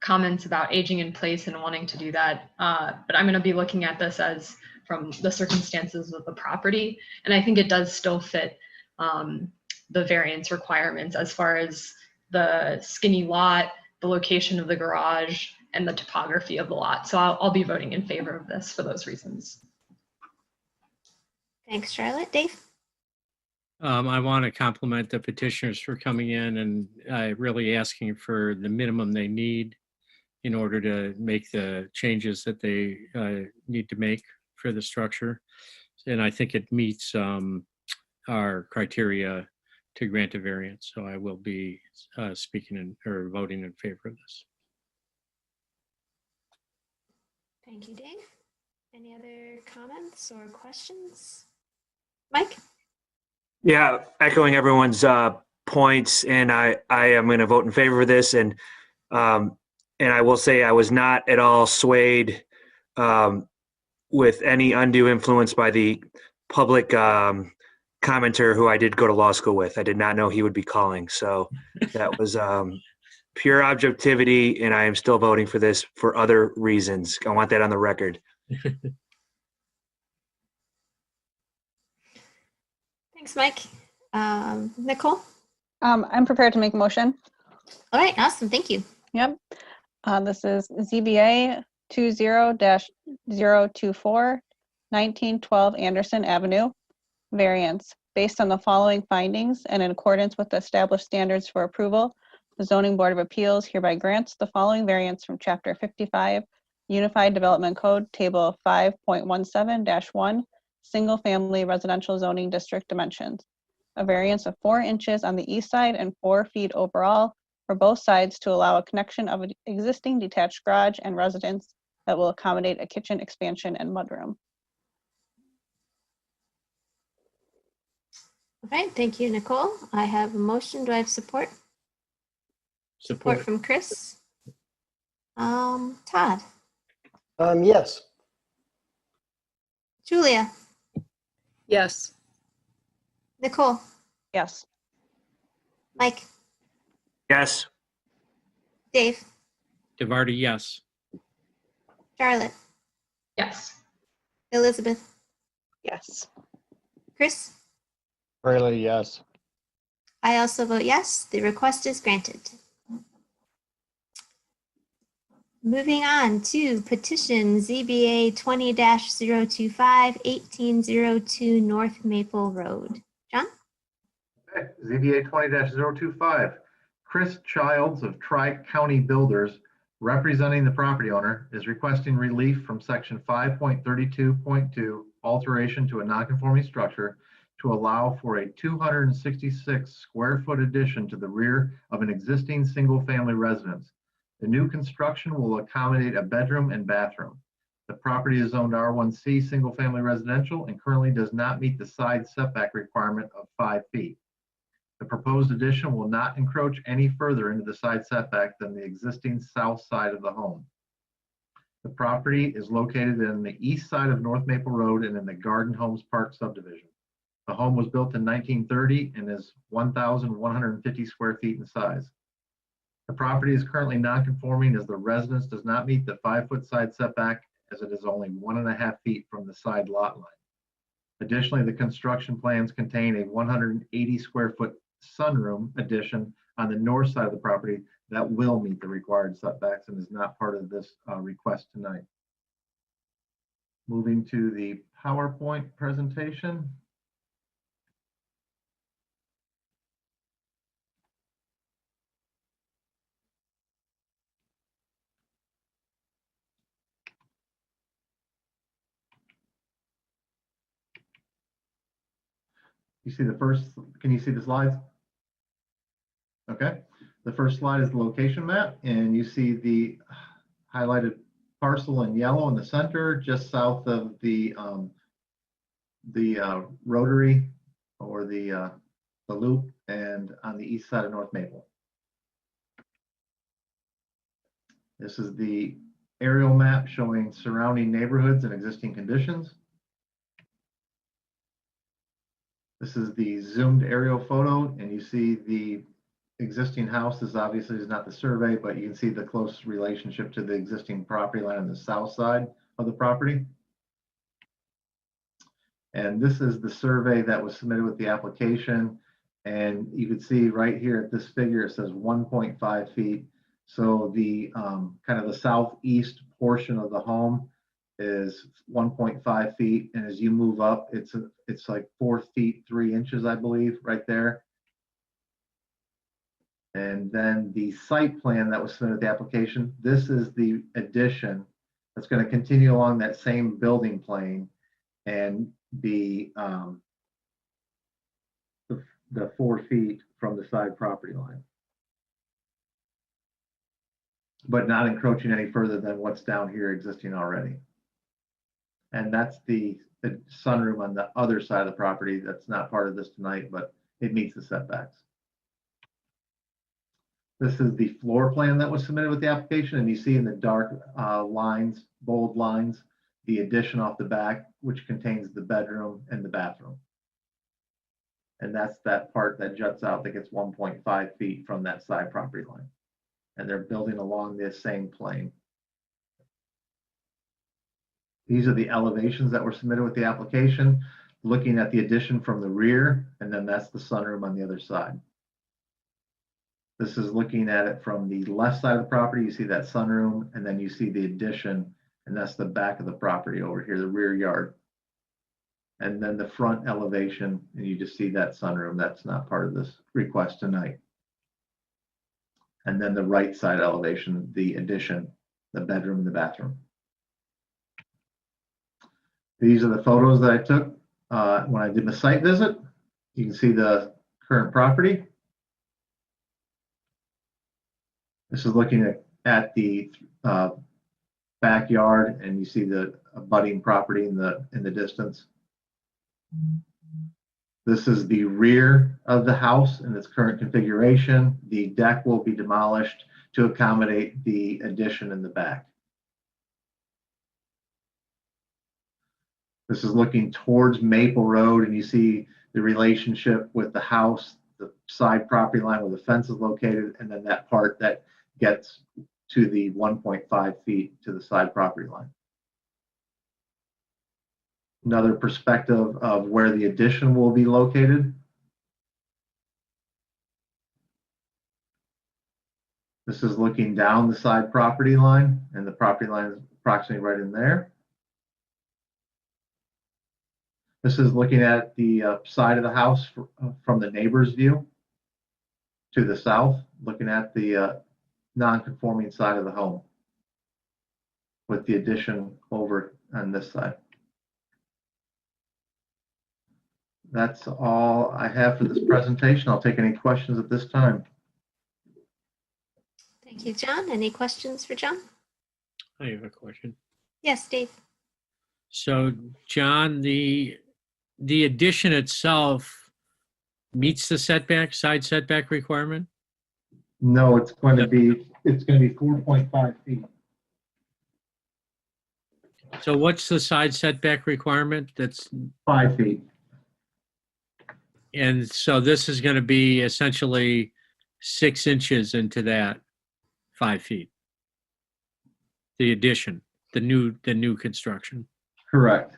comments about aging in place and wanting to do that. But I'm going to be looking at this as from the circumstances of the property. And I think it does still fit the variance requirements as far as the skinny lot, the location of the garage, and the topography of the lot. So I'll be voting in favor of this for those reasons. Thanks, Charlotte. Dave? I want to compliment the petitioners for coming in and really asking for the minimum they need in order to make the changes that they need to make for the structure. And I think it meets our criteria to grant a variance. So I will be voting in favor of this. Thank you, Dave. Any other comments or questions? Mike? Yeah, echoing everyone's points, and I am going to vote in favor of this. And I will say I was not at all swayed with any undue influence by the public commenter who I did go to law school with. I did not know he would be calling. So that was pure objectivity, and I am still voting for this for other reasons. I want that on the record. Thanks, Mike. Nicole? I'm prepared to make a motion. All right, awesome. Thank you. Yep. This is ZBA 20-024, 1912 Anderson Avenue. Variance. Based on the following findings and in accordance with the established standards for approval, the Zoning Board of Appeals hereby grants the following variance from Chapter 55, Unified Development Code, Table 5.17-1, Single Family Residential Zoning District Dimensions. A variance of 4 inches on the east side and 4 feet overall for both sides to allow a connection of an existing detached garage and residence that will accommodate a kitchen expansion and mudroom. All right, thank you, Nicole. I have a motion. Do I have support? Support from Chris. Todd? Yes. Julia? Yes. Nicole? Yes. Mike? Yes. Dave? DeVarty, yes. Charlotte? Yes. Elizabeth? Yes. Chris? Fraley, yes. I also vote yes. The request is granted. Moving on to petition ZBA 20-025, 1802 North Maple Road. John? Okay, ZBA 20-025. Chris Childs of Tri-County Builders, representing the property owner, is requesting relief from section 5.32.2, alteration to a non-conforming structure, to allow for a 266 square foot addition to the rear of an existing single-family residence. The new construction will accommodate a bedroom and bathroom. The property is zoned R1C single-family residential and currently does not meet the side setback requirement of 5 feet. The proposed addition will not encroach any further into the side setback than the existing south side of the home. The property is located in the east side of North Maple Road and in the Garden Homes Park subdivision. The home was built in 1930 and is 1,150 square feet in size. The property is currently non-conforming as the residence does not meet the 5 foot side setback, as it is only 1.5 feet from the side lot line. Additionally, the construction plans contain a 180 square foot sunroom addition on the north side of the property that will meet the required setbacks and is not part of this request tonight. Moving to the PowerPoint presentation. You see the first, can you see the slides? Okay. The first slide is the location map, and you see the highlighted parcel in yellow in the center, just south of the rotary or the loop, and on the east side of North Maple. This is the aerial map showing surrounding neighborhoods and existing conditions. This is the zoomed aerial photo, and you see the existing house is obviously is not the survey, but you can see the close relationship to the existing property line on the south side of the property. And this is the survey that was submitted with the application. And you can see right here at this figure, it says 1.5 feet. So the kind of the southeast portion of the home is 1.5 feet. And as you move up, it's like 4 feet 3 inches, I believe, right there. And then the site plan that was submitted with the application, this is the addition that's going to continue along that same building plane and be the 4 feet from the side property line, but not encroaching any further than what's down here existing already. And that's the sunroom on the other side of the property. That's not part of this tonight, but it meets the setbacks. This is the floor plan that was submitted with the application, and you see in the dark lines, bold lines, the addition off the back, which contains the bedroom and the bathroom. And that's that part that juts out that gets 1.5 feet from that side property line. And they're building along this same plane. These are the elevations that were submitted with the application, looking at the addition from the rear, and then that's the sunroom on the other side. This is looking at it from the left side of the property. You see that sunroom, and then you see the addition, and that's the back of the property over here, the rear yard. And then the front elevation, and you just see that sunroom. That's not part of this request tonight. And then the right side elevation, the addition, the bedroom and the bathroom. These are the photos that I took when I did my site visit. You can see the current property. This is looking at the backyard, and you see the abutting property in the distance. This is the rear of the house in its current configuration. The deck will be demolished to accommodate the addition in the back. This is looking towards Maple Road, and you see the relationship with the house, the side property line where the fence is located, and then that part that gets to the 1.5 feet to the side property line. Another perspective of where the addition will be located. This is looking down the side property line, and the property line is approximately right in there. This is looking at the side of the house from the neighbor's view to the south, looking at the non-conforming side of the home with the addition over on this side. That's all I have for this presentation. I'll take any questions at this time. Thank you, John. Any questions for John? I have a question. Yes, Dave. So, John, the addition itself meets the side setback requirement? No, it's going to be 4.5 feet. So what's the side setback requirement? That's 5 feet. And so this is going to be essentially 6 inches into that 5 feet. The addition, the new construction. Correct.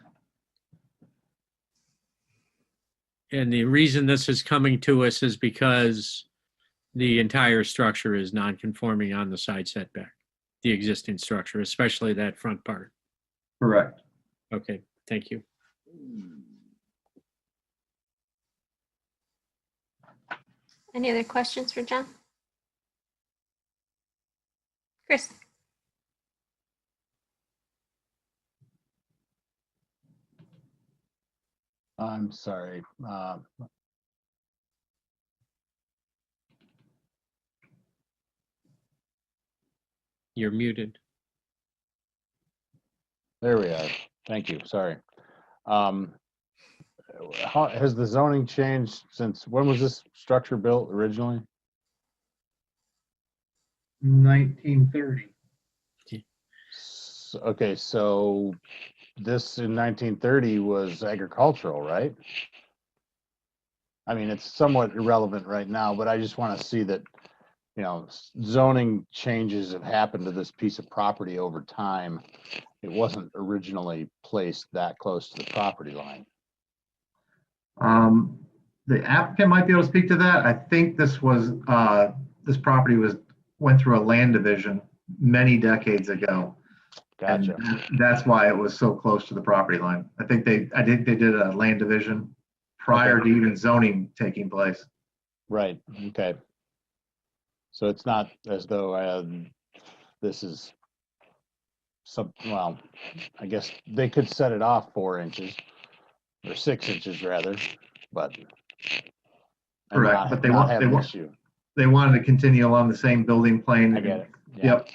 And the reason this is coming to us is because the entire structure is non-conforming on the side setback, the existing structure, especially that front part. Correct. Okay, thank you. Any other questions for John? Chris? I'm sorry. You're muted. There we are. Thank you. Sorry. How has the zoning changed since, when was this structure built originally? 1930. Okay, so this in 1930 was agricultural, right? I mean, it's somewhat irrelevant right now, but I just want to see that, you know, zoning changes have happened to this piece of property over time. It wasn't originally placed that close to the property line. The applicant might be able to speak to that. I think this was, this property went through a land division many decades ago. Gotcha. And that's why it was so close to the property line. I think they did a land division prior to even zoning taking place. Right, okay. So it's not as though this is well, I guess they could set it off 4 inches or 6 inches rather, but Correct, but they not have an issue. they wanted to continue along the same building plane. I get it. Yeah. Yep.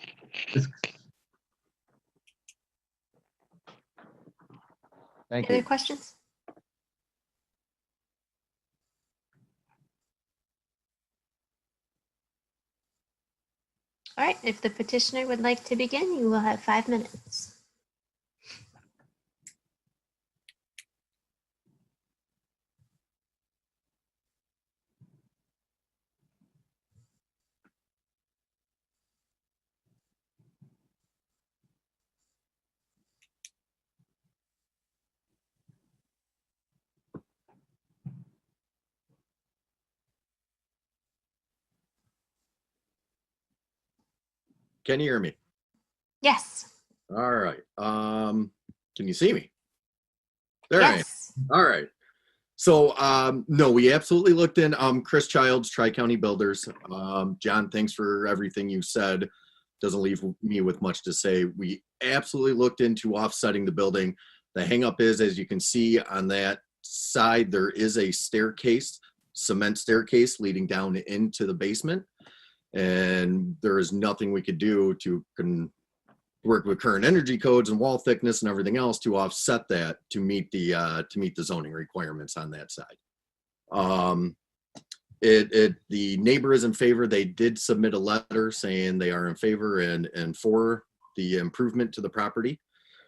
Thank Any you. other questions? All right, if the petitioner would like to begin, you will have 5 minutes. Can you hear me? Yes. All right. Can you see me? There I am. Yes. All right. So, no, we absolutely looked in. Chris Childs, Tri-County Builders. John, thanks for everything you said. Doesn't leave me with much to say. We absolutely looked into offsetting the building. The hangup is, as you can see on that side, there is a staircase, cement staircase leading down into the basement. And there is nothing we could do to work with current energy codes and wall thickness and everything else to offset that to meet the zoning requirements on that side. The neighbor is in favor. They did submit a letter saying they are in favor and for the improvement to the property.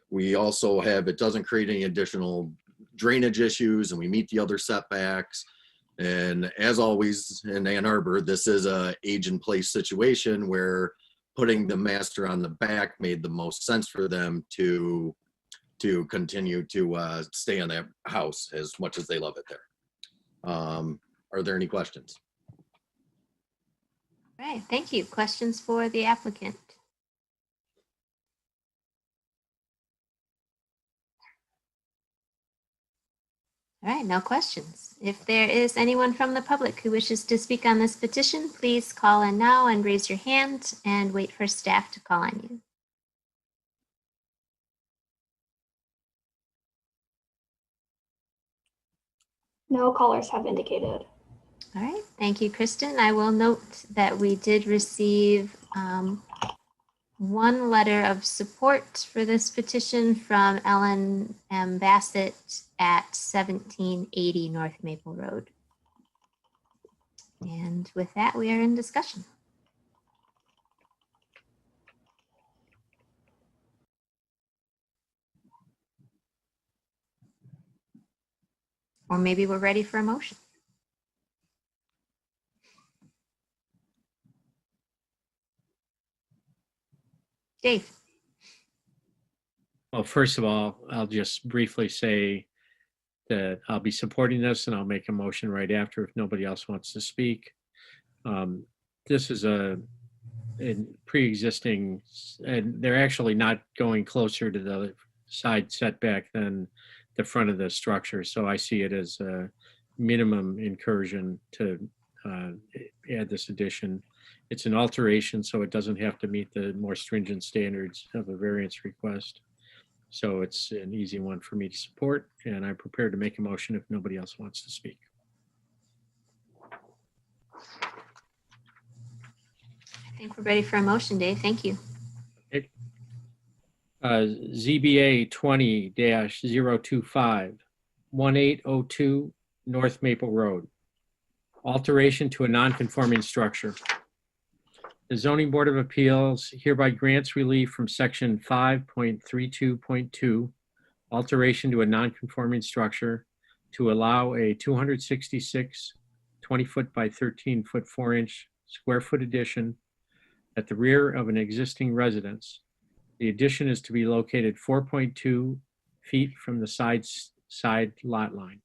We also have, it doesn't create any additional drainage issues, and we meet the other setbacks. And as always in Ann Arbor, this is a age in place situation where putting the master on the back made the most sense for them to continue to stay in that house as much as they love it there. Are there any questions? All right, thank you. Questions for the applicant? All right, no questions. If there is anyone from the public who wishes to speak on this petition, please call in now and raise your hand and wait for staff to call on you. No callers have indicated. All right, thank you, Kristen. I will note that we did receive one letter of support for this petition from Ellen M. Bassett at 1780 North Maple Road. And with that, we are in discussion. Or maybe we're ready for a motion. Dave. Well, first of all, I'll just briefly say that I'll be supporting this, and I'll make a motion right after if nobody else wants to speak. This is a pre-existing, and they're actually not going closer to the side setback than the front of the structure. So I see it as a minimum incursion to add this addition. It's an alteration, so it doesn't have to meet the more stringent standards of a variance request. So it's an easy one for me to support, and I'm prepared to make a motion if nobody else wants to speak. I think we're ready for a motion, Dave. Thank you. Okay. ZBA 20-025, 1802 North Maple Road. Alteration to a non-conforming structure. The Zoning Board of Appeals hereby grants relief from section 5.32.2, alteration to a non-conforming structure, to allow a 266 20-foot by 13-foot 4-inch square foot addition at the rear of an existing residence. The addition is to be located 4.2 feet from the side lot line.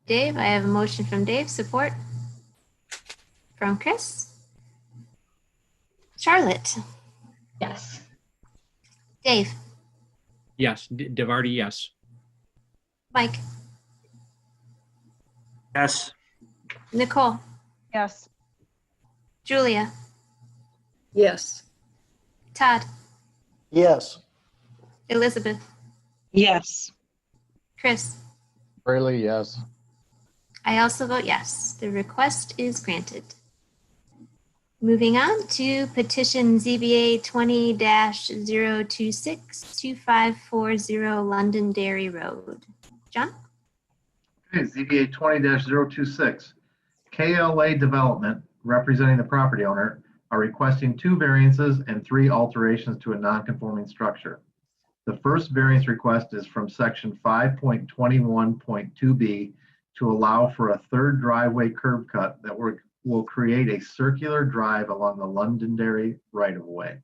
Dave, I have a motion from Dave. Support from Chris. Charlotte. Yes. Dave. Yes, DeVarty, yes. Mike. Yes. Nicole. Yes. Julia. Yes. Todd. Yes. Elizabeth. Yes. Chris. Braley, yes. I also vote yes. The request is granted. Moving on to petition ZBA 20-026-2540 Londonderry Road. John? Okay, ZBA 20-026. KLA Development, representing the property owner, are requesting 2 variances and 3 alterations to a non-conforming structure. The first variance request is from section 5.21.2b to allow for a third driveway curb cut that will create a circular drive along the Londonderry right-of-way.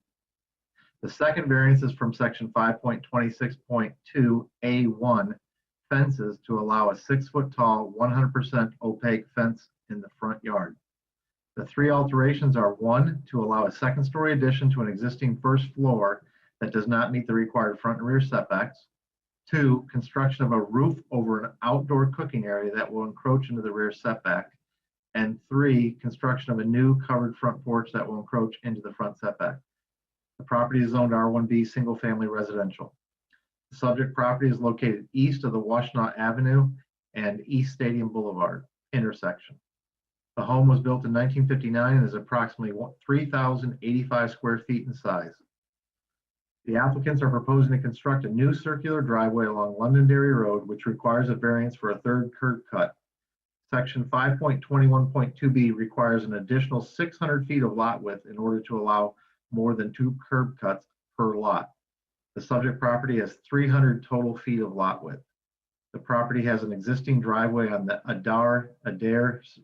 The second variance is from section 5.26.2a1, fences, to allow a 6-foot tall, 100% opaque fence in the front yard. The 3 alterations are: 1, to allow a second-story addition to an existing first floor that does not meet the required front and rear setbacks; 2, construction of a roof over an outdoor cooking area that will encroach into the rear setback; and 3, construction of a new covered front porch that will encroach into the front setback. The property is zoned R1B single family residential. The subject property is located east of the Washtenaw Avenue and East Stadium Boulevard intersection. The home was built in 1959 and is approximately 3,085 square feet in size. The applicants are proposing to construct a new circular driveway along Londonderry Road, which requires a variance for a third curb cut. Section 5.21.2b requires an additional 600 feet of lot width in order to allow more than 2 curb cuts per lot. The subject property has 300 total feet of lot width. The property has an existing driveway on the Adair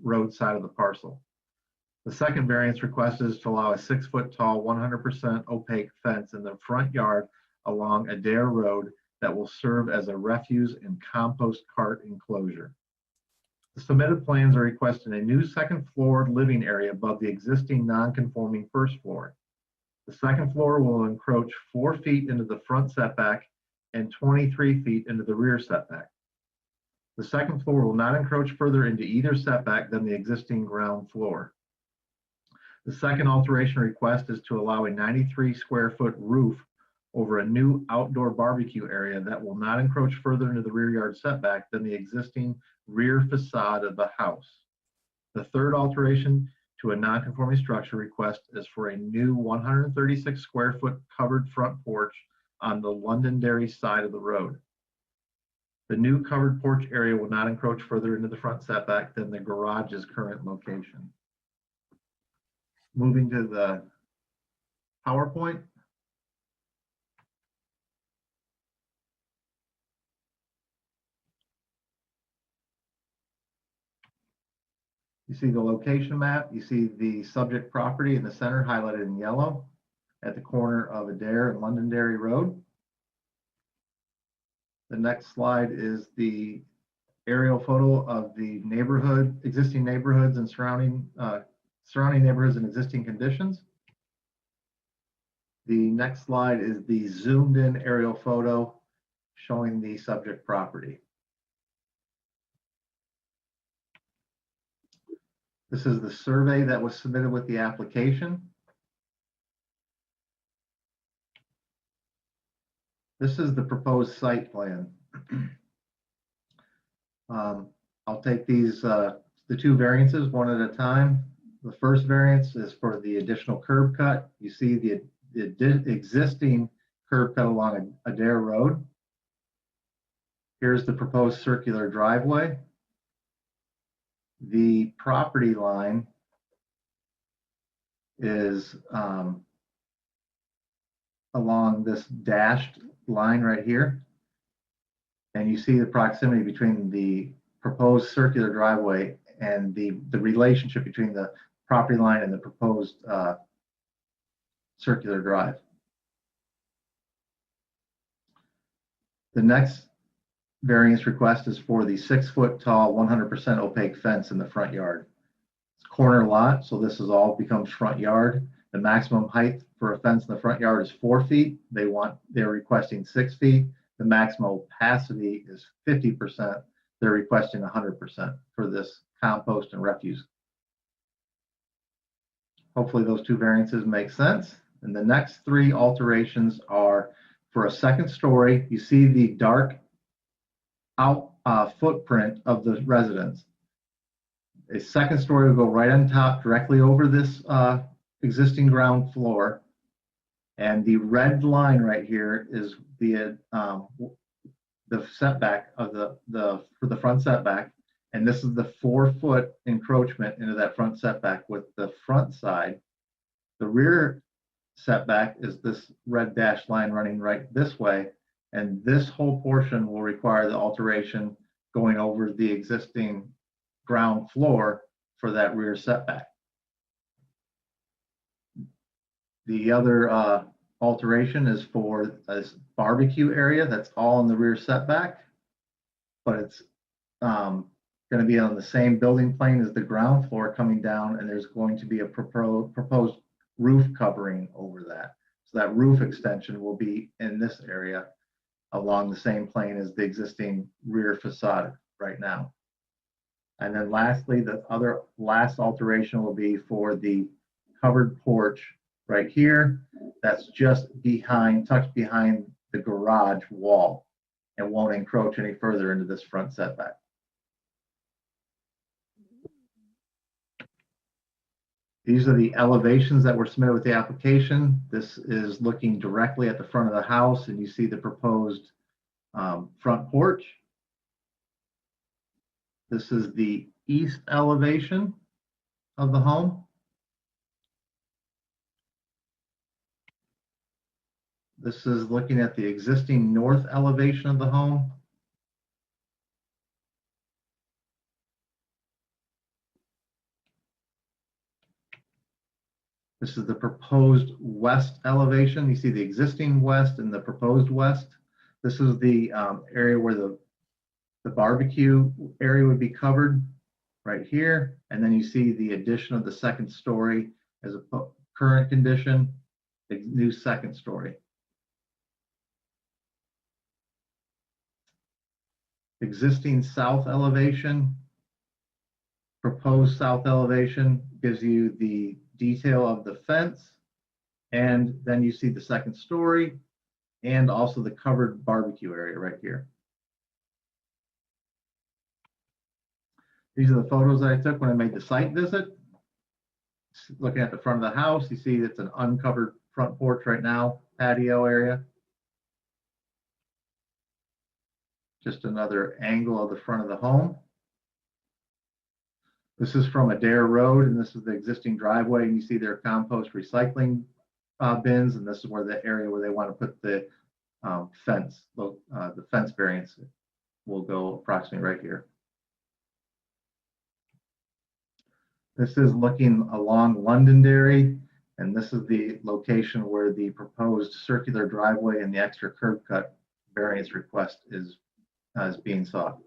Road side of the parcel. The second variance request is to allow a 6-foot tall, 100% opaque fence in the front yard along Adair Road that will serve as a refuse and compost cart enclosure. The submitted plans are requesting a new second floor living area above the existing non-conforming first floor. The second floor will encroach 4 feet into the front setback and 23 feet into the rear setback. The second floor will not encroach further into either setback than the existing ground floor. The second alteration request is to allow a 93 square foot roof over a new outdoor barbecue area that will not encroach further into the rear yard setback than the existing rear facade of the house. The third alteration to a non-conforming structure request is for a new 136 square foot covered front porch on the Londonderry side of the road. The new covered porch area will not encroach further into the front setback than the garage's current location. Moving to the PowerPoint. You see the location map, you see the subject property in the center highlighted in yellow at the corner of Adair and Londonderry Road. The next slide is the aerial photo of the neighborhood, existing neighborhoods and surrounding neighborhoods and existing conditions. The next slide is the zoomed in aerial photo showing the subject property. This is the survey that was submitted with the application. This is the proposed site plan. I'll take these, the two variances one at a time. The first variance is for the additional curb cut. You see the existing curb cut along Adair Road. Here's the proposed circular driveway. The property line is along this dashed line right here. And you see the proximity between the proposed circular driveway and the relationship between the property line and the proposed circular drive. The next variance request is for the 6-foot tall, 100% opaque fence in the front yard. It's a corner lot, so this is all becomes front yard. The maximum height for a fence in the front yard is 4 feet. They're requesting 6 feet. The maximum opacity is 50%. They're requesting 100% for this compost and refuse. Hopefully those two variances make sense. And the next three alterations are for a second story. You see the dark out footprint of the residence. A second story will go right on top, directly over this existing ground floor. And the red line right here is the setback of for the front setback. And this is the 4-foot encroachment into that front setback with the front side. The rear setback is this red dashed line running right this way. And this whole portion will require the alteration going over the existing ground floor for that rear setback. The other alteration is for this barbecue area that's all in the rear setback, but it's going to be on the same building plane as the ground floor coming down, and there's going to be a proposed roof covering over that. So that roof extension will be in this area along the same plane as the existing rear facade right now. And then lastly, the last alteration will be for the covered porch right here. That's just tucked behind the garage wall and won't encroach any further into this front setback. These are the elevations that were submitted with the application. This is looking directly at the front of the house, and you see the proposed front porch. This is the east elevation of the home. This is looking at the existing north elevation of the home. This is the proposed west elevation. You see the existing west and the proposed west. This is the area where the barbecue area would be covered right here. And then you see the addition of the second story as a current condition, the new second story. Existing south elevation, proposed south elevation gives you the detail of the fence, and then you see the second story and also the covered barbecue area right here. These are the photos that I took when I made the site visit. Looking at the front of the house, you see it's an uncovered front porch right now, patio area. Just another angle of the front of the home. This is from Adair Road, and this is the existing driveway, and you see their compost recycling bins, and this is where the area where they want to put the fence. The fence variance will go approximately right here. This is looking along Londonderry, and this is the location where the proposed circular driveway and the extra curb cut variance request is being sought.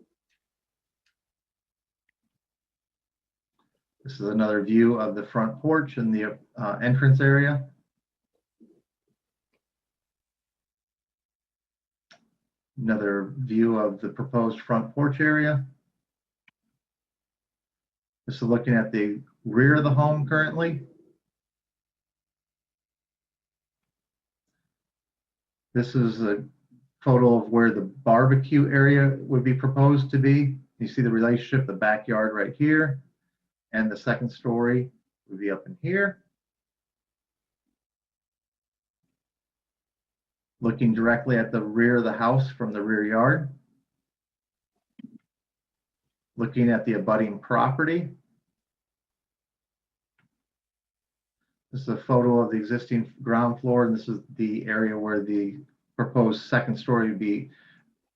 This is another view of the front porch and the entrance area. Another view of the proposed front porch area. This is looking at the rear of the home currently. This is a photo of where the barbecue area would be proposed to be. You see the relationship, the backyard right here, and the second story would be up in here. Looking directly at the rear of the house from the rear yard. Looking at the abutting property. This is a photo of the existing ground floor, and this is the area where the proposed second story would be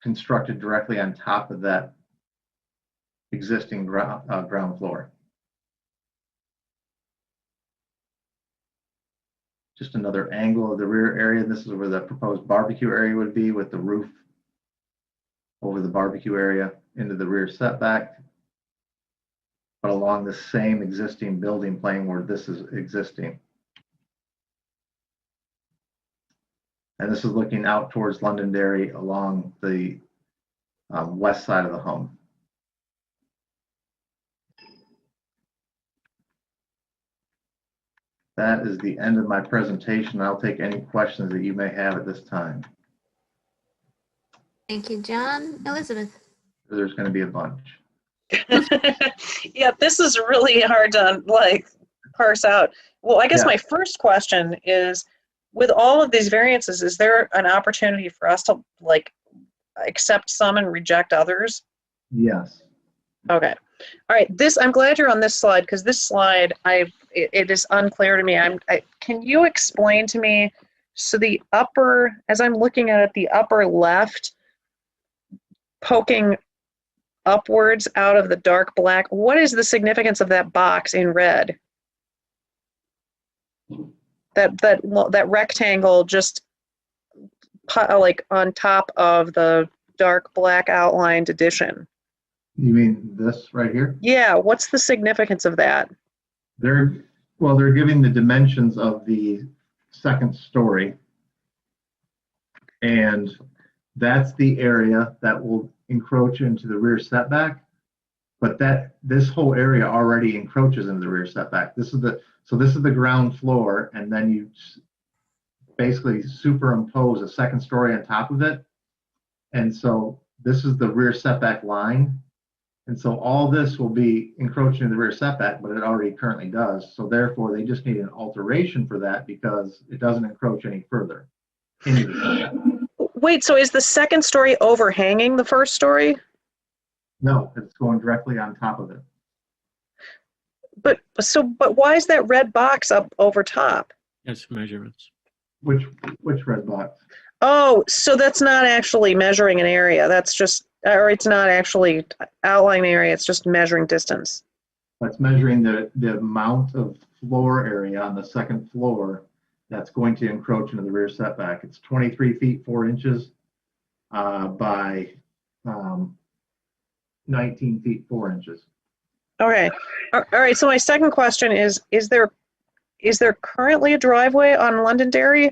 constructed directly on top of that existing ground floor. Just another angle of the rear area. This is where the proposed barbecue area would be, with the roof over the barbecue area into the rear setback, but along the same existing building plane where this is existing. And this is looking out towards Londonderry along the west side of the home. That is the end of my presentation. I'll take any questions that you may have at this time. Thank you, John. Elizabeth. There's going to be a bunch. Yeah, this is really hard to like parse out. Well, I guess Yeah. my first question is, with all of these variances, is there an opportunity for us to like accept some and reject others? Yes. Okay. All right. I'm glad you're on this slide, because this slide, it is unclear to me. Can you explain to me? So the upper, as I'm looking at it, the upper left, poking upwards out of the dark black, what is the significance of that box in red? That rectangle just like on top of the dark black outlined addition. You mean this right here? Yeah, what's the significance of that? They're giving the dimensions of the second story, and that's the area that will encroach into the rear setback. But this whole area already encroaches into the rear setback. This is the ground floor, and then you basically superimpose a second story on top of it. And so this is the rear setback line. And so all this will be encroaching in the rear setback, but it already currently does. So therefore, they just need an alteration for that because it doesn't encroach any further into the setback. Wait, so is the second story overhanging the first story? No, it's going directly on top of it. But why is that red box up over top? That's measurements. Which red box? Oh, so that's not actually measuring an area. That's just, or it's not actually outlining area. It's just measuring distance. That's measuring the amount of floor area on the second floor that's going to encroach into the rear setback. It's 23 feet 4 inches by 19 feet 4 inches. Okay. All right. So my second question is there currently a driveway on Londonderry?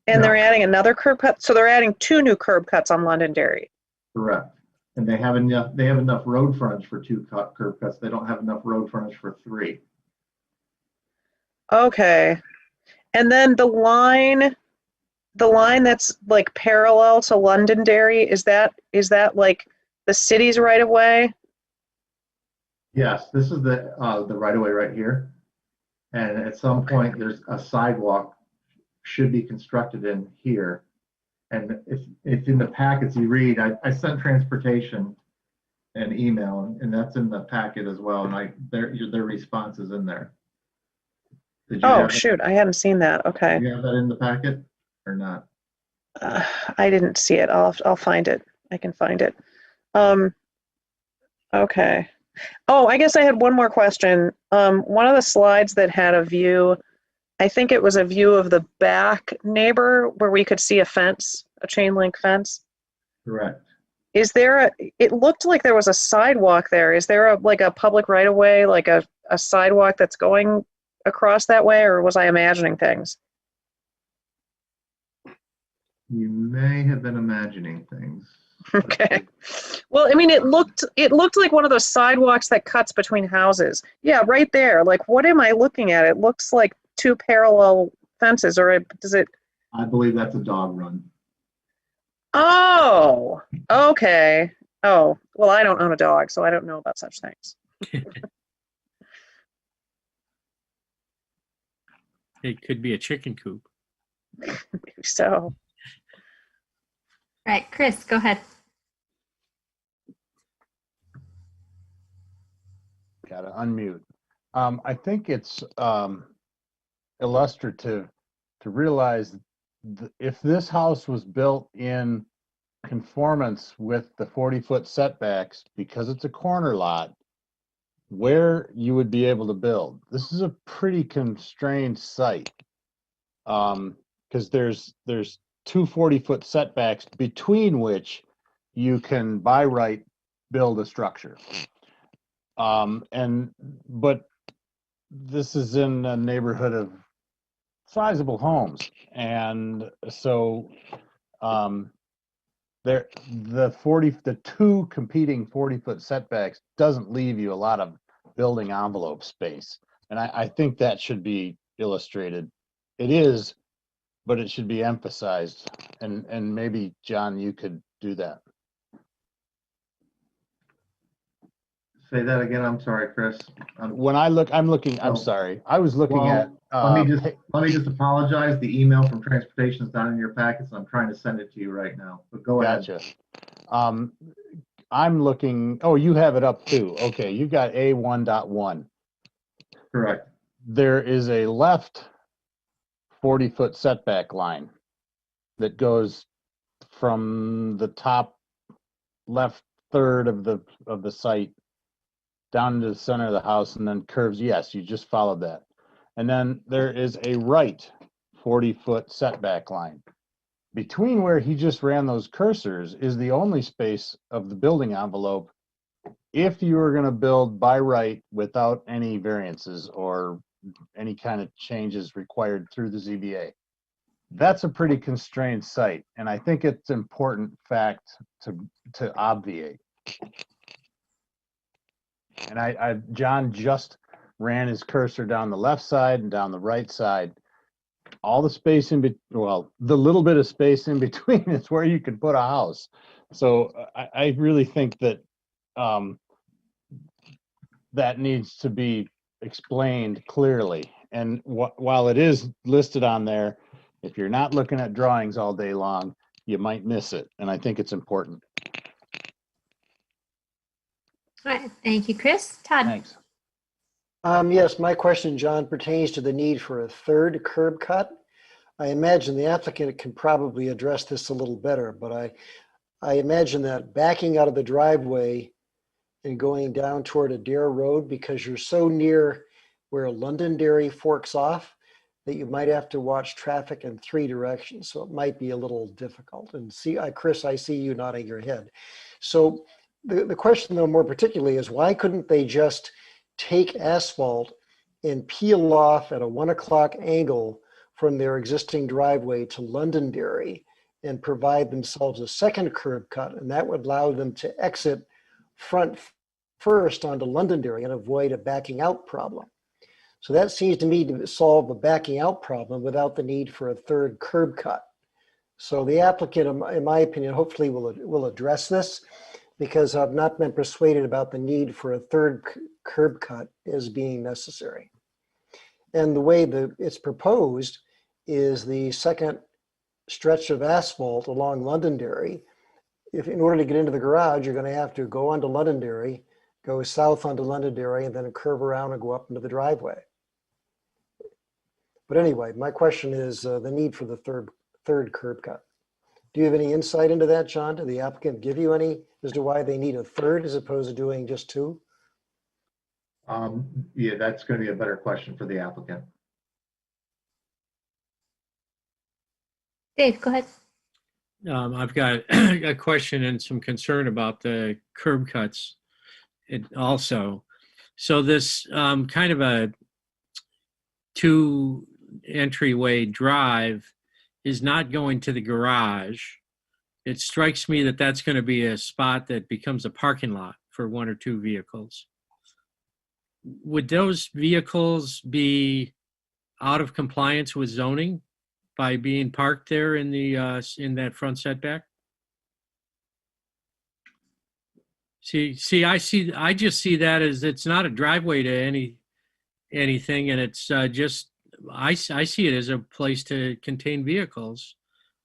And No. they're adding another curb cut? So they're adding 2 new curb cuts on Londonderry. Correct. And they have enough road frontage for 2 curb cuts. They don't have enough road frontage for 3. Okay. And then the line that's like parallel to Londonderry, is that like the city's right of way? Yes, this is the right of way right here. And at some point, there's a sidewalk should be constructed in here. And if in the packets you read, I sent transportation an email, and that's in the packet as well. And their response is in there. Oh, shoot. I hadn't seen that. Okay. Do you have that in the packet or not? I didn't see it. I'll find it. I can find it. Okay. Oh, I guess I had one more question. One of the slides that had a view, I think it was a view of the back neighbor where we could see a fence, a chain link fence. Correct. Is there it looked like there was a sidewalk there. Is there like a public right of way, like a sidewalk that's going across that way, or was I imagining things? You may have been imagining things. Okay. Well, I mean, it looked like one of those sidewalks that cuts between houses. Yeah, right there. Like, what am I looking at? It looks like two parallel fences, or does it? I believe that's a dog run. Oh, okay. Oh, well, I don't own a dog, so I don't know about such things. It could be a chicken coop. Maybe so. All right, Chris, go ahead. Gotta unmute. I think it's illustrative to realize if this house was built in conformance with the 40-foot setbacks, because it's a corner lot, where you would be able to build. This is a pretty constrained site. Because there's 2 40-foot setbacks between which you can by right build a structure. But this is in a neighborhood of sizable homes, and so the 2 competing 40-foot setbacks doesn't leave you a lot of building envelope space, and I think that should be illustrated. It is, but it should be emphasized, and maybe John, you could do that. Say that again. I'm sorry, Chris. When I'm looking. I'm Oh. sorry. I was looking Well, at. let me just apologize. The email from transportation is not in your packets. I'm trying to send it to you right now. But go ahead. Gotcha. I'm looking. Oh, you have it up too. Okay, you got A1.1. Correct. There is a left 40-foot setback line that goes from the top left third of the site down to the center of the house and then curves. Yes, you just followed that. And then there is a right 40-foot setback line. Between where he just ran those cursors is the only space of the building envelope if you were going to build by right without any variances or any kind of changes required through the ZBA. That's a pretty constrained site, and I think it's important fact to obviate. And John just ran his cursor down the left side and down the right side. All the space the little bit of space in between is where you could put a house. So I really think that that needs to be explained clearly. And while it is listed on there, if you're not looking at drawings all day long, you might miss it. And I think it's important. All right, thank you, Chris. Todd. Thanks. Yes, my question, John, pertains to the need for a third curb cut. I imagine the applicant can probably address this a little better, but I imagine that backing out of the driveway and going down toward Adair Road, because you're so near where Londonderry forks off, that you might have to watch traffic in 3 directions. So it might be a little difficult. And Chris, I see you nodding your head. So the question, though, more particularly is why couldn't they just take asphalt and peel off at a 1 o'clock angle from their existing driveway to Londonderry and provide themselves a second curb cut? And that would allow them to exit front first onto Londonderry and avoid a backing out problem. So that seems to me to solve the backing out problem without the need for a third curb cut. So the applicant, in my opinion, hopefully will address this, because I've not been persuaded about the need for a third curb cut as being necessary. And the way that it's proposed is the second stretch of asphalt along Londonderry. If in order to get into the garage, you're going to have to go onto Londonderry, go south onto Londonderry, and then curve around and go up into the driveway. But anyway, my question is the need for the third curb cut. Do you have any insight into that, John? Did the applicant give you any as to why they need a third as opposed to doing just 2? Yeah, that's going to be a better question for the applicant. Dave, go ahead. I've got a question and some concern about the curb cuts also. So this kind of a two entryway drive is not going to the garage. It strikes me that that's going to be a spot that becomes a parking lot for one or two vehicles. Would those vehicles be out of compliance with zoning by being parked there in the in that front setback? I just see that as it's not a driveway to anything, and it's just I see it as a place to contain vehicles,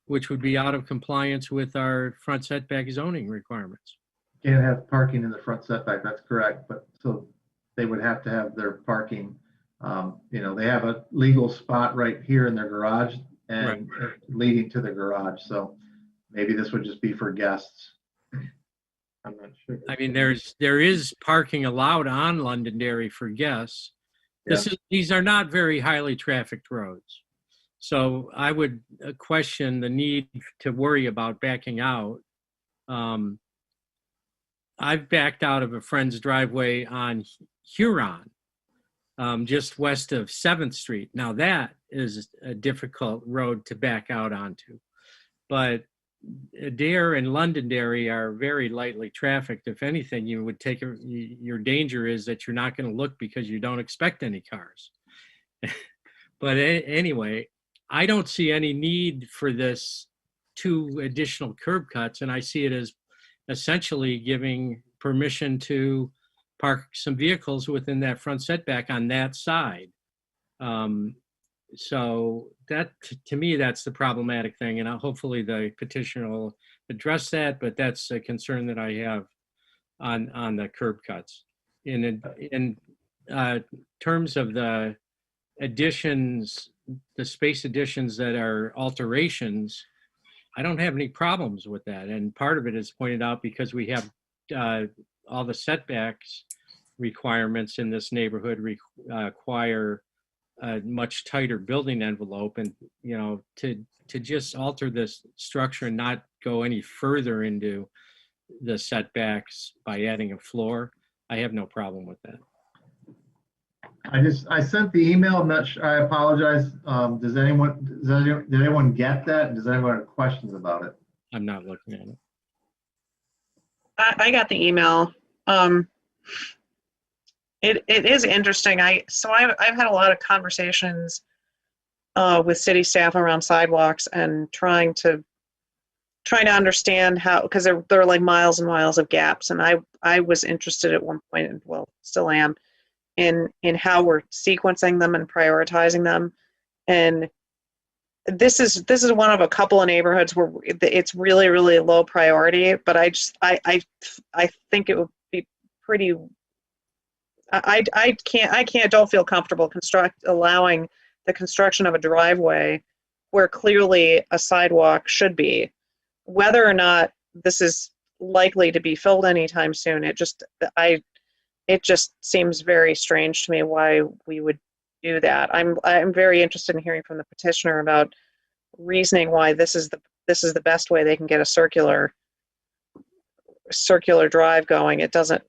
which would be out of compliance with our front setback zoning requirements. Can't have parking in the front setback, that's correct, but so they would have to have their parking. They have a legal spot right here in their garage and leading to the garage, so maybe this would just be for guests. I'm not sure. I mean, there is parking allowed on Londonderry for guests. These are not very highly trafficked roads. So I would question the need to worry about backing out. I've backed out of a friend's driveway on Huron, just west of 7th Street. Now that is a difficult road to back out onto. But Adair and Londonderry are very lightly trafficked. If anything, you would take your danger is that you're not going to look because you don't expect any cars. But anyway, I don't see any need for this 2 additional curb cuts, and I see it as essentially giving permission to park some vehicles within that front setback on that side. So that, to me, that's the problematic thing, and hopefully the petitioner will address that, but that's a concern that I have on the curb cuts. In terms of the additions, the space additions that are alterations, I don't have any problems with that. And part of it is pointed out because we have all the setbacks requirements in this neighborhood require a much tighter building envelope, and to just alter this structure and not go any further into the setbacks by adding a floor, I have no problem with that. I sent the email. I'm not sure. I apologize. Did anyone get that? Does anyone have questions about it? I'm not looking at it. I got the email. It is interesting. I've had a lot of conversations with city staff around sidewalks and trying to understand how, because there are like miles and miles of gaps, and I was interested at one point, and well, still am, in how we're sequencing them and prioritizing them. And this is one of a couple of neighborhoods where it's really, really low priority, but I think it would be pretty, don't feel comfortable allowing the construction of a driveway where clearly a sidewalk should be. Whether or not this is likely to be filled anytime soon, it just seems very strange to me why we would do that. I'm very interested in hearing from the petitioner about reasoning why this is the best way they can get a circular drive going. It doesn't.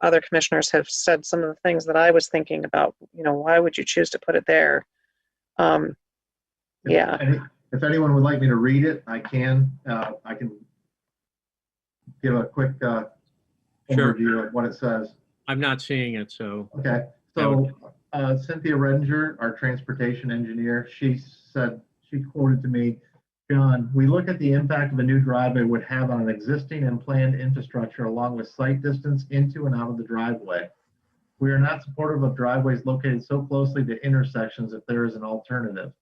Other commissioners have said some of the things that I was thinking about. Why would you choose to put it there? Yeah. If anyone would like me to read it, I can. I can give a quick overview of what it says. I'm not seeing it, so. Okay. So Cynthia Redinger, our transportation engineer, she quoted to me, "John, we look at the impact of a new driveway would have on an existing and planned infrastructure along with site distance into and out of the driveway. We are not supportive of driveways located so closely to intersections if there is an alternative.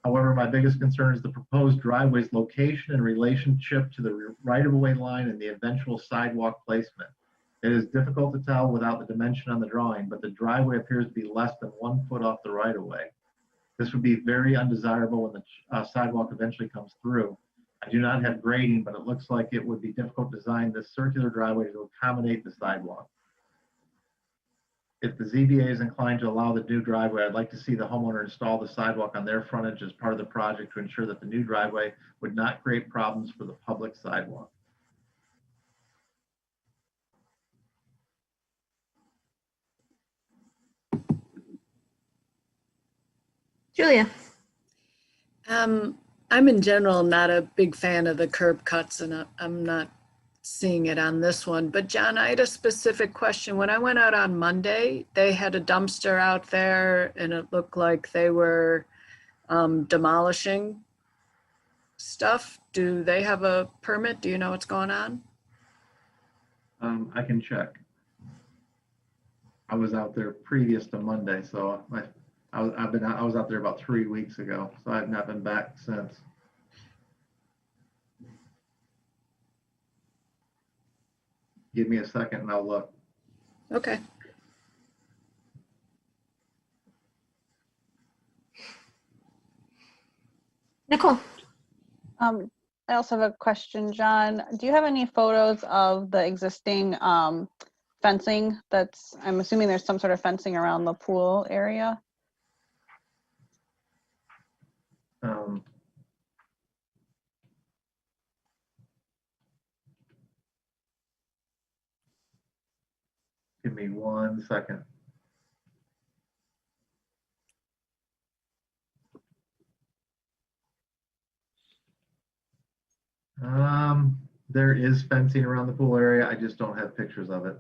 However, my biggest concern is the proposed driveway's location in relationship to the right-of-way line and the eventual sidewalk placement. It is difficult to tell without the dimension on the drawing, but the driveway appears to be less than 1 foot off the right-of-way. This would be very undesirable when the sidewalk eventually comes through. I do not have grading, but it looks like it would be difficult to design this circular driveway to accommodate the sidewalk." if the ZBA is inclined to allow the new driveway, I'd like to see the homeowner install the sidewalk on their frontage as part of the project to ensure that the new driveway would not create problems for the public sidewalk. Julia. I'm in general not a big fan of the curb cuts, and I'm not seeing it on this one. But John, I had a specific question. When I went out on Monday, they had a dumpster out there, and it looked like they were demolishing stuff. Do they have a permit? Do you know what's going on? I can check. I was out there previous to Monday, so I was out there about 3 weeks ago, so I've not been back since. Give me a second and I'll look. Okay. Nicole. I also have a question, John. Do you have any photos of the existing fencing that's, I'm assuming there's some sort of fencing around the pool area? Give me 1 second. There is fencing around the pool area. I just don't have pictures of it.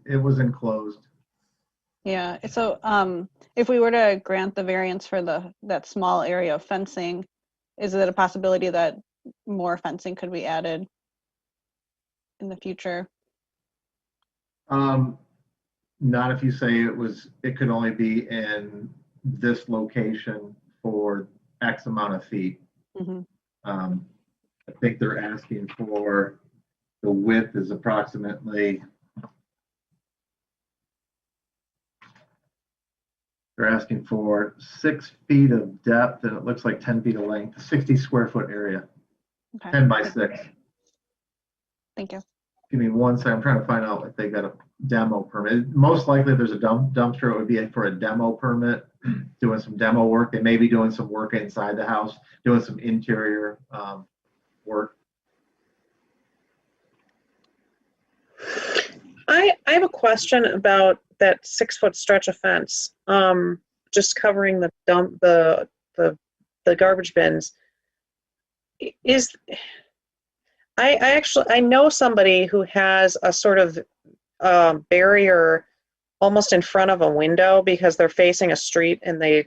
It was enclosed. Yeah, so if we were to grant the variance for that small area of fencing, is it a possibility that more fencing could be added in the future? Not if you say it could only be in this location for X amount of feet. Mm-hmm. I think they're asking for, the width is approximately, they're asking for 6 feet of depth and it looks like 10 feet of length, 60 square foot area, Okay. 10 by 6. Thank you. Give me 1 second. I'm trying to find out if they got a demo permit. Most likely if there's a dumpster, it would be for a demo permit, doing some demo work. They may be doing some work inside the house, doing some interior work. I have a question about that 6-foot stretch of fence, just covering the garbage bins. I know somebody who has a sort of barrier almost in front of a window because they're facing a street and they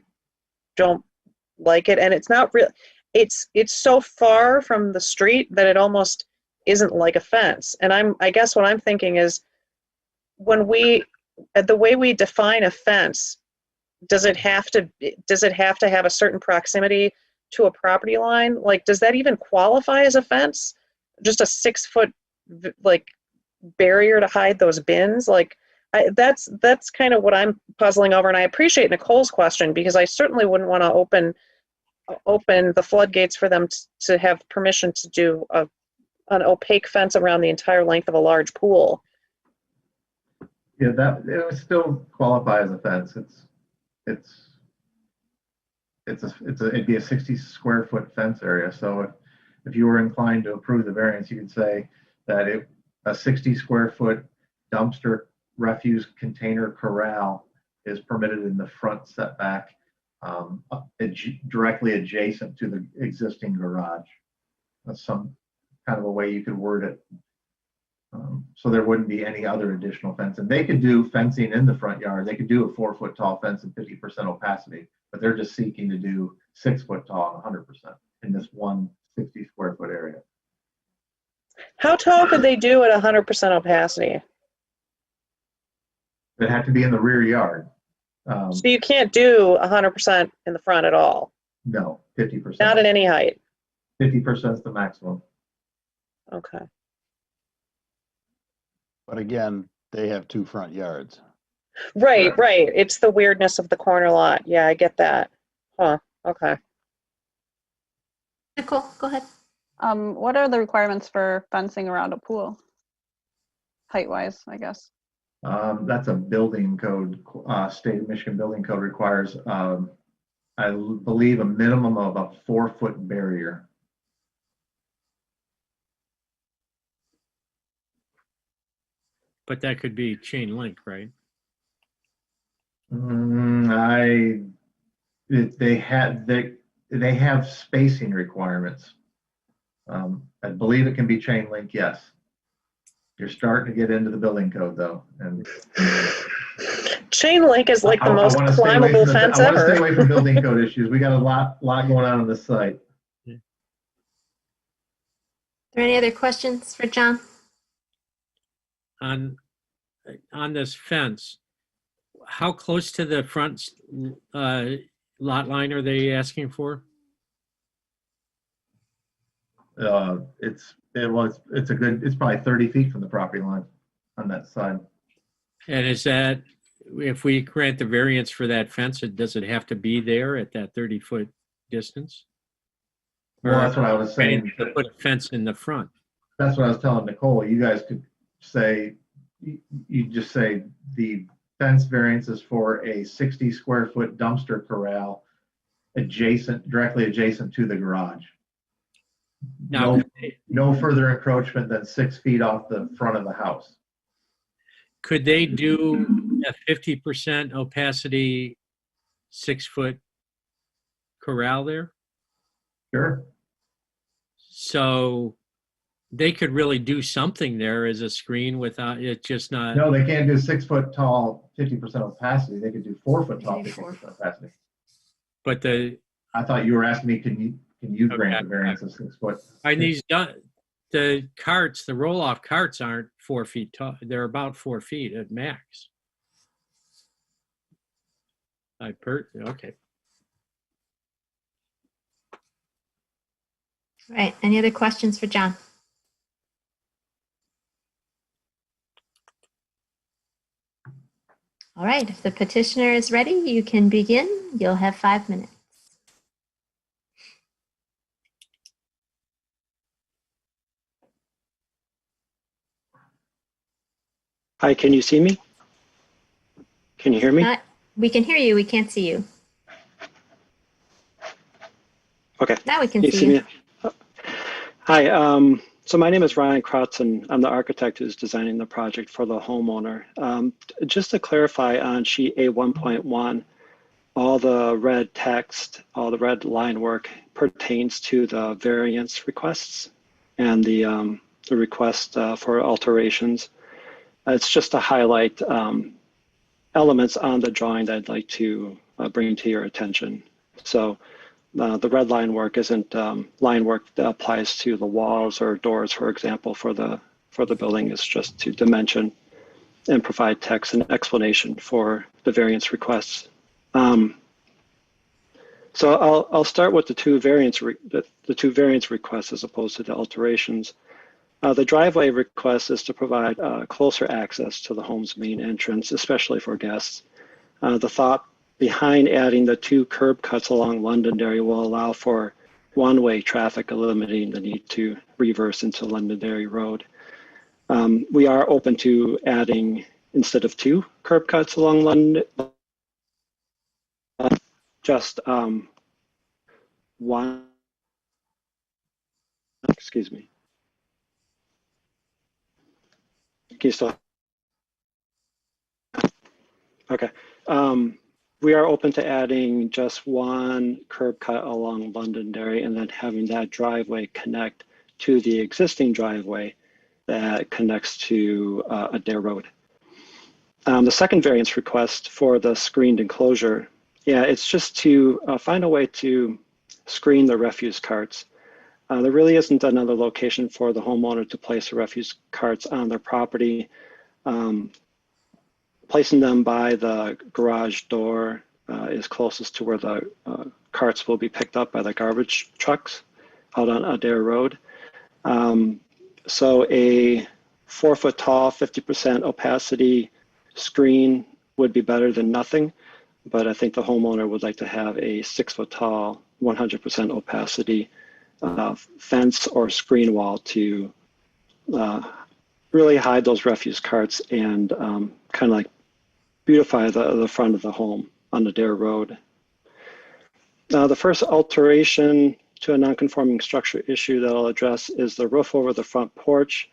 don't like it, and it's not real. It's so far from the street that it almost isn't like a fence. And I guess what I'm thinking is, when the way we define a fence, does it have to have a certain proximity to a property line? Like, does that even qualify as a fence? Just a 6-foot like barrier to hide those bins? Like, that's kind of what I'm puzzling over. And I appreciate Nicole's question, because I certainly wouldn't want to open the floodgates for them to have permission to do an opaque fence around the entire length of a large pool. Yeah, that it would still qualify as a fence. It'd be a 60 square foot fence area. So if you were inclined to approve the variance, you could say that a 60 square foot dumpster refuse container corral is permitted in the front setback, directly adjacent to the existing garage. That's some kind of a way you could word it. So there wouldn't be any other additional fence. And they could do fencing in the front yard. They could do a 4-foot tall fence and 50% opacity, but they're just seeking to do 6-foot tall and 100% in this one 60 square foot area. How tall could they do at 100% opacity? It had to be in the rear yard. So you can't do 100% in the front at all? No, 50%. Not at any height? 50% is the maximum. Okay. But again, they have 2 front yards. Right. It's the weirdness of the corner lot. Yeah, I get that. Huh, okay. Nicole, go ahead. What are the requirements for fencing around a pool? Height-wise, I guess. That's a building code, state of Michigan building code requires, I believe, a minimum of a 4-foot barrier. But that could be chain link, right? They have spacing requirements. I believe it can be chain link, yes. You're starting to get into the building code though. And Chain link is like the most wanna stay away climbable from fence I want to stay ever. away from building code issues. We got a lot going on this site. Are there any other questions for John? On this fence, how close to the front lot line are they asking for? It's probably 30 feet from the property line on that side. And is that, if we grant the variance for that fence, does it have to be there at that 30-foot distance? Well, that's what I was saying. To put a fence in the front. That's what I was telling Nicole. You guys could say, you just say the fence variance is for a 60 square foot dumpster corral directly adjacent to the garage. Now, No further encroachment than 6 feet off the front of the house. could they do a 50% opacity 6-foot corral there? Sure. So they could really do something there as a screen without it just not. No, they can't do 6 foot tall, 50% opacity. They could do 4 foot tall, 50% opacity. But I thought you were asking me, can you grant the variance of 6 foot? And the carts, the roll-off carts aren't 4 feet tall. They're about 4 feet at max. Okay. All right, any other questions for John? All right, if the petitioner is ready, you can begin. You'll have 5 minutes. Hi, can you see me? Can you hear me? We can hear you, we can't see you. Okay. Now we can see you. Hi, so my name is Ryan Krotz, and I'm the architect who's designing the project for the homeowner. Just to clarify on sheet A1.1, all the red text, all the red line work pertains to the variance requests and the request for alterations. It's just to highlight elements on the drawing that I'd like to bring to your attention. So the red line work isn't line work that applies to the walls or doors, for example, for the building. It's just to dimension and provide text and explanation for the variance requests. So I'll start with the two variance requests as opposed to the alterations. The driveway request is to provide closer access to the home's main entrance, especially for guests. The thought behind adding the 2 curb cuts along Londonderry will allow for one-way traffic, eliminating the need to reverse into Londonderry Road. We are open to adding, instead of 2 curb cuts along London, just one. Excuse me. Can you still? Okay. We are open to adding just 1 curb cut along Londonderry and then having that driveway connect to the existing driveway that connects to Adair Road. The second variance request for the screened enclosure, it's just to find a way to screen the refuse carts. There really isn't another location for the homeowner to place the refuse carts on their property. Placing them by the garage door is closest to where the carts will be picked up by the garbage trucks out on Adair Road. So a 4-foot tall, 50% opacity screen would be better than nothing, but I think the homeowner would like to have a 6-foot tall, 100% opacity fence or screen wall to really hide those refuse carts and kind of like beautify the front of the home on Adair Road. The first alteration to a non-conforming structure issue that I'll address is the roof over the front porch.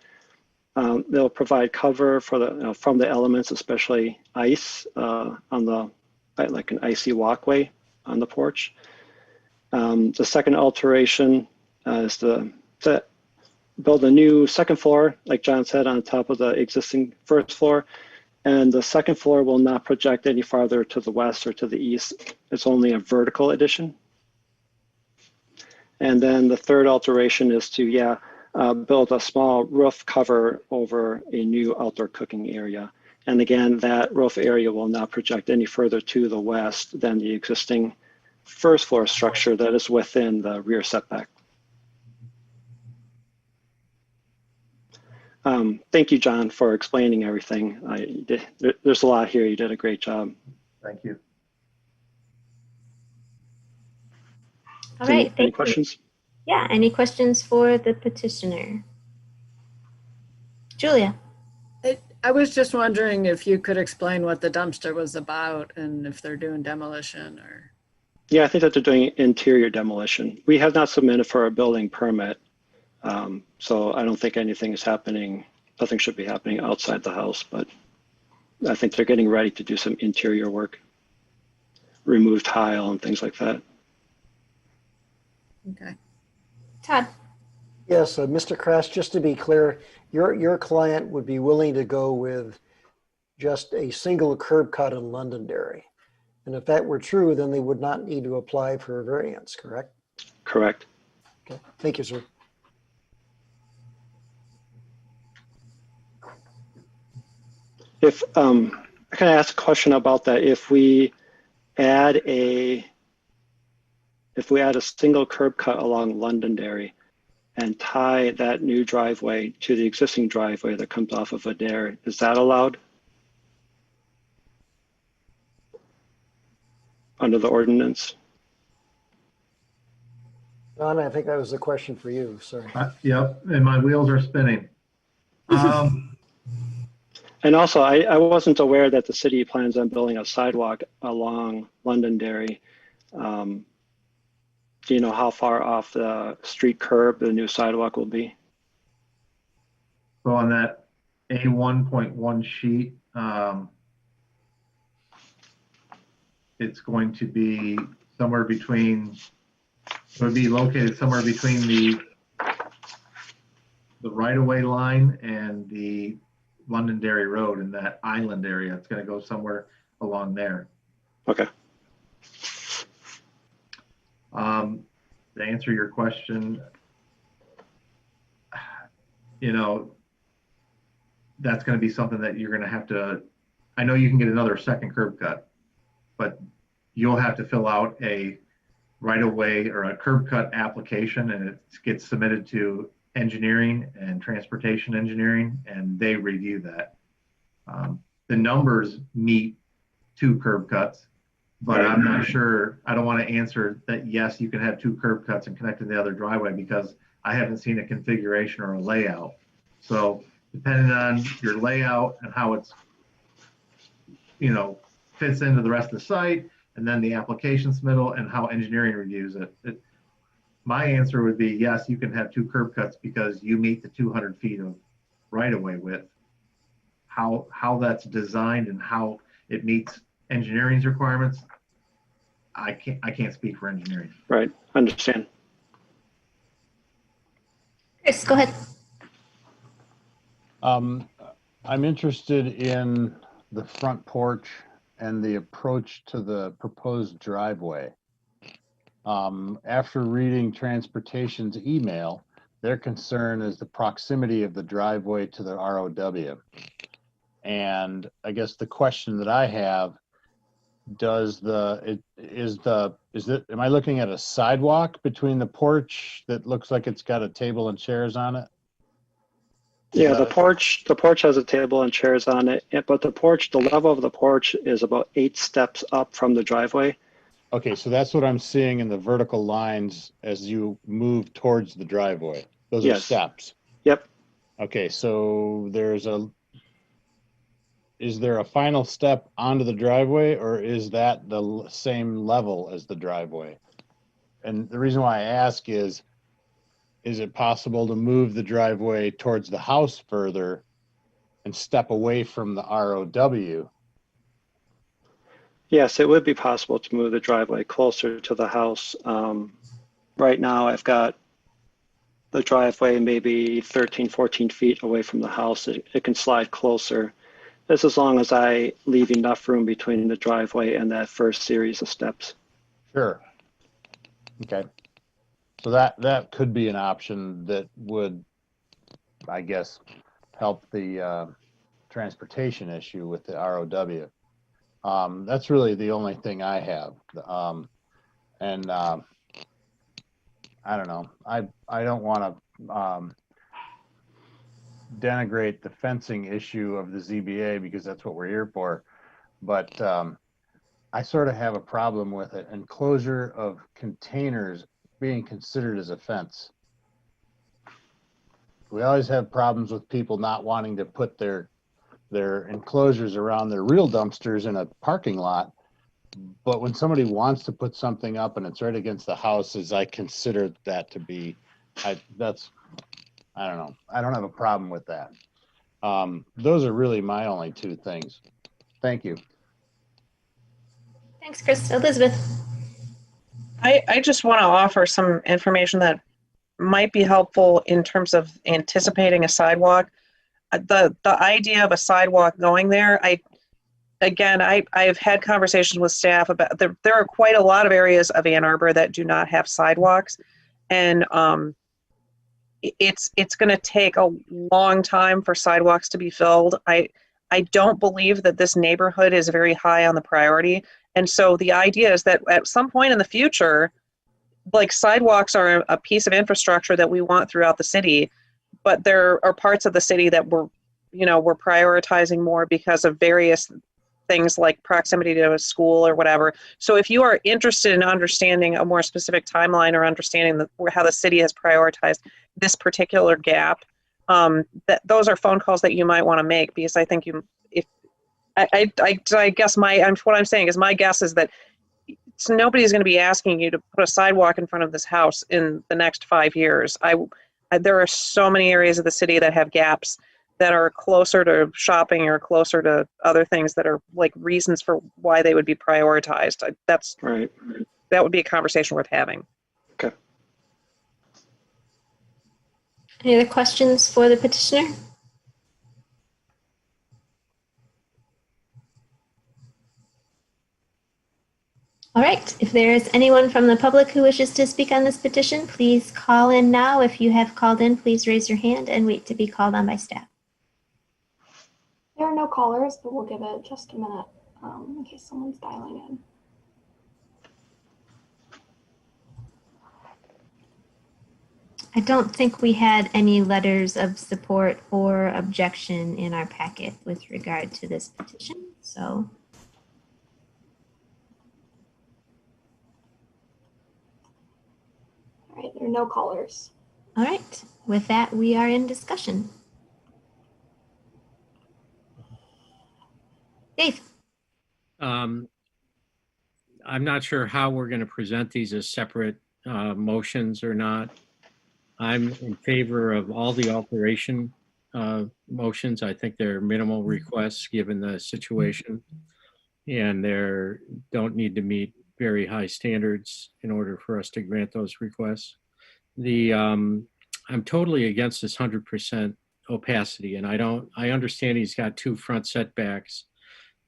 They'll provide cover for the from the elements, especially ice on the like an icy walkway on the porch. The second alteration is to build a new second floor, like John said, on top of the existing first floor. And the second floor will not project any farther to the west or to the east. It's only a vertical addition. And then the third alteration is to, build a small roof cover over a new outdoor cooking area. And again, that roof area will not project any further to the west than the existing first floor structure that is within the rear setback. Thank you, John, for explaining everything. There's a lot here. You did a great job. Thank you. All right, Any thank you. questions? Yeah, any questions for the petitioner? Julia? I was just wondering if you could explain what the dumpster was about and if they're doing demolition or. Yeah, I think that they're doing interior demolition. We have not submitted for a building permit. So I don't think anything is happening. Nothing should be happening outside the house, but I think they're getting ready to do some interior work, remove tile and things like that. Okay. Todd? Yes, Mr. Krass, just to be clear, your client would be willing to go with just a single curb cut in Londonderry. And if that were true, then they would not need to apply for a variance, correct? Correct. Okay, thank you, sir. If I can ask a question about that, if we add a single curb cut along Londonderry and tie that new driveway to the existing driveway that comes off of Adair, is that allowed under the ordinance? Don, I think that was a question for you, sorry. Yep, and my wheels are spinning. And also, I wasn't aware that the city plans on building a sidewalk along Londonderry. Do you know how far off the street curb the new sidewalk will be? So on that A1.1 sheet, it's going to be somewhere between, it would be located somewhere between the right-of-way line and the Londonderry Road in that island area. It's going to go somewhere along there. Okay. To answer your question, you know, that's going to be something that you're going to have to, I know you can get another second curb cut, but you'll have to fill out a right-of-way or a curb cut application, and it gets submitted to engineering and transportation engineering, and they review that. The numbers meet 2 curb cuts, but I'm not sure, I don't want to answer that yes, you can have 2 curb cuts and connect to the other driveway because I haven't seen a configuration or a layout. So depending on your layout and how it's, you know, fits into the rest of the site, and then the application submittal and how engineering reviews it. My answer would be yes, you can have 2 curb cuts because you meet the 200 feet of right-of-way width. How that's designed and how it meets engineering's requirements, I can't speak for engineering. Right, understand. Chris, go ahead. I'm interested in the front porch and the approach to the proposed driveway. After reading transportation's email, their concern is the proximity of the driveway to the ROW. And I guess the question that I have, am I looking at a sidewalk between the porch that looks like it's got a table and chairs on it? Yeah, the porch has a table and chairs on it, but the level of the porch is about 8 steps up from the driveway. Okay, so that's what I'm seeing in the vertical lines as you move towards the driveway. Those are Yes. steps. Yep. Okay, so there's is there a final step onto the driveway, or is that the same level as the driveway? And the reason why I ask is it possible to move the driveway towards the house further and step away from the ROW? Yes, it would be possible to move the driveway closer to the house. Right now, I've got the driveway maybe 13, 14 feet away from the house. It can slide closer. That's as long as I leave enough room between the driveway and that first series of steps. Sure. Okay. So that could be an option that would, I guess, help the transportation issue with the ROW. That's really the only thing I have. I don't know. I don't want to denigrate the fencing issue of the ZBA because that's what we're here for. But I sort of have a problem with an enclosure of containers being considered as a fence. We always have problems with people not wanting to put their enclosures around their real dumpsters in a parking lot. But when somebody wants to put something up and it's right against the houses, I consider that to be, I don't know. I don't have a problem with that. Those are really my only two things. Thank you. Thanks, Chris. Elizabeth. I just want to offer some information that might be helpful in terms of anticipating a sidewalk. The idea of a sidewalk going there, I've had conversations with staff about there are quite a lot of areas of Ann Arbor that do not have sidewalks, and it's going to take a long time for sidewalks to be filled. I don't believe that this neighborhood is very high on the priority, and so the idea is that at some point in the future, like sidewalks are a piece of infrastructure that we want throughout the city, but there are parts of the city that we're prioritizing more because of various things like proximity to a school or whatever. So if you are interested in understanding a more specific timeline or understanding how the city has prioritized this particular gap, those are phone calls that you might want to make, because I think I guess what I'm saying is my guess is that nobody's going to be asking you to put a sidewalk in front of this house in the next 5 years. There are so many areas of the city that have gaps that are closer to shopping or closer to other things that are like reasons for why they would be prioritized. That's right. That would be a conversation worth having. Okay. Any other questions for the petitioner? All right, if there is anyone from the public who wishes to speak on this petition, please call in now. If you have called in, please raise your hand and wait to be called on by staff. There are no callers, but we'll give it just a minute in case someone's dialing in. I don't think we had any letters of support or objection in our packet with regard to this petition, so. All right, there are no callers. All right, with that, we are in discussion. Dave. I'm not sure how we're going to present these as separate motions or not. I'm in favor of all the alteration motions. I think they're minimal requests given the situation, and they don't need to meet very high standards in order for us to grant those requests. I'm totally against this 100% opacity, and I understand he's got 2 front setbacks.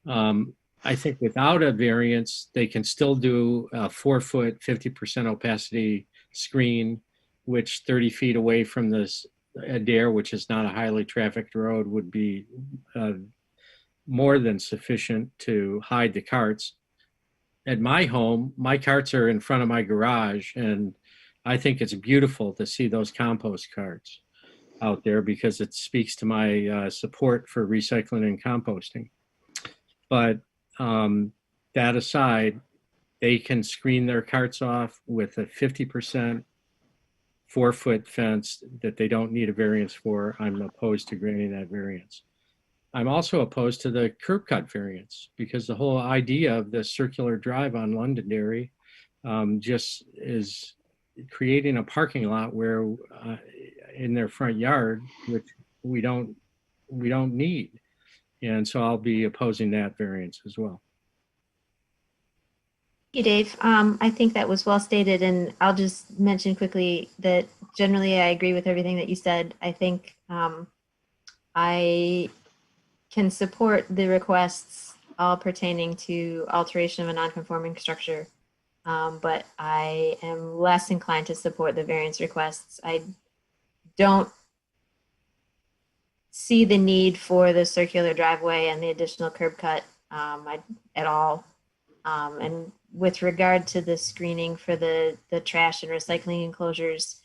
I think without a variance, they can still do a 4-foot, 50% opacity screen, which 30 feet away from this Adair, which is not a highly trafficked road, would be more than sufficient to hide the carts. At my home, my carts are in front of my garage, and I think it's beautiful to see those compost carts out there because it speaks to my support for recycling and composting. But that aside, they can screen their carts off with a 50% 4-foot fence that they don't need a variance for. I'm opposed to granting that variance. I'm also opposed to the curb cut variance because the whole idea of the circular drive on Londonderry just is creating a parking lot where in their front yard, which we don't need. And so I'll be opposing that variance as well. Thank you, Dave. I think that was well stated, and I'll just mention quickly that generally I agree with everything that you said. I think I can support the requests all pertaining to alteration of a non-conforming structure, but I am less inclined to support the variance requests. I don't see the need for the circular driveway and the additional curb cut at all. And with regard to the screening for the trash and recycling enclosures,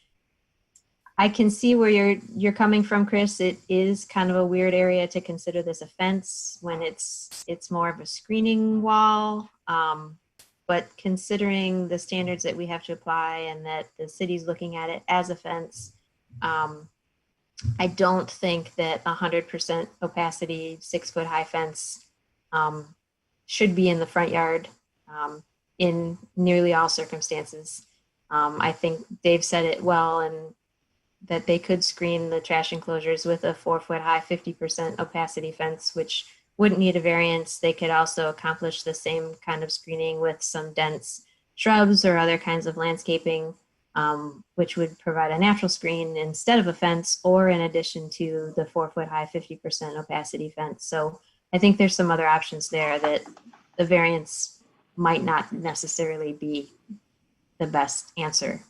I can see where you're coming from, Chris. It is kind of a weird area to consider this a fence when it's more of a screening wall. But considering the standards that we have to apply and that the city's looking at it as a fence, I don't think that 100% opacity 6-foot high fence should be in the front yard in nearly all circumstances. I think Dave said it well, and that they could screen the trash enclosures with a 4-foot high 50% opacity fence, which wouldn't need a variance. They could also accomplish the same kind of screening with some dense shrubs or other kinds of landscaping, which would provide a natural screen instead of a fence, or in addition to the 4-foot high 50% opacity fence. So I think there's some other options there that the variance might not necessarily be the best answer.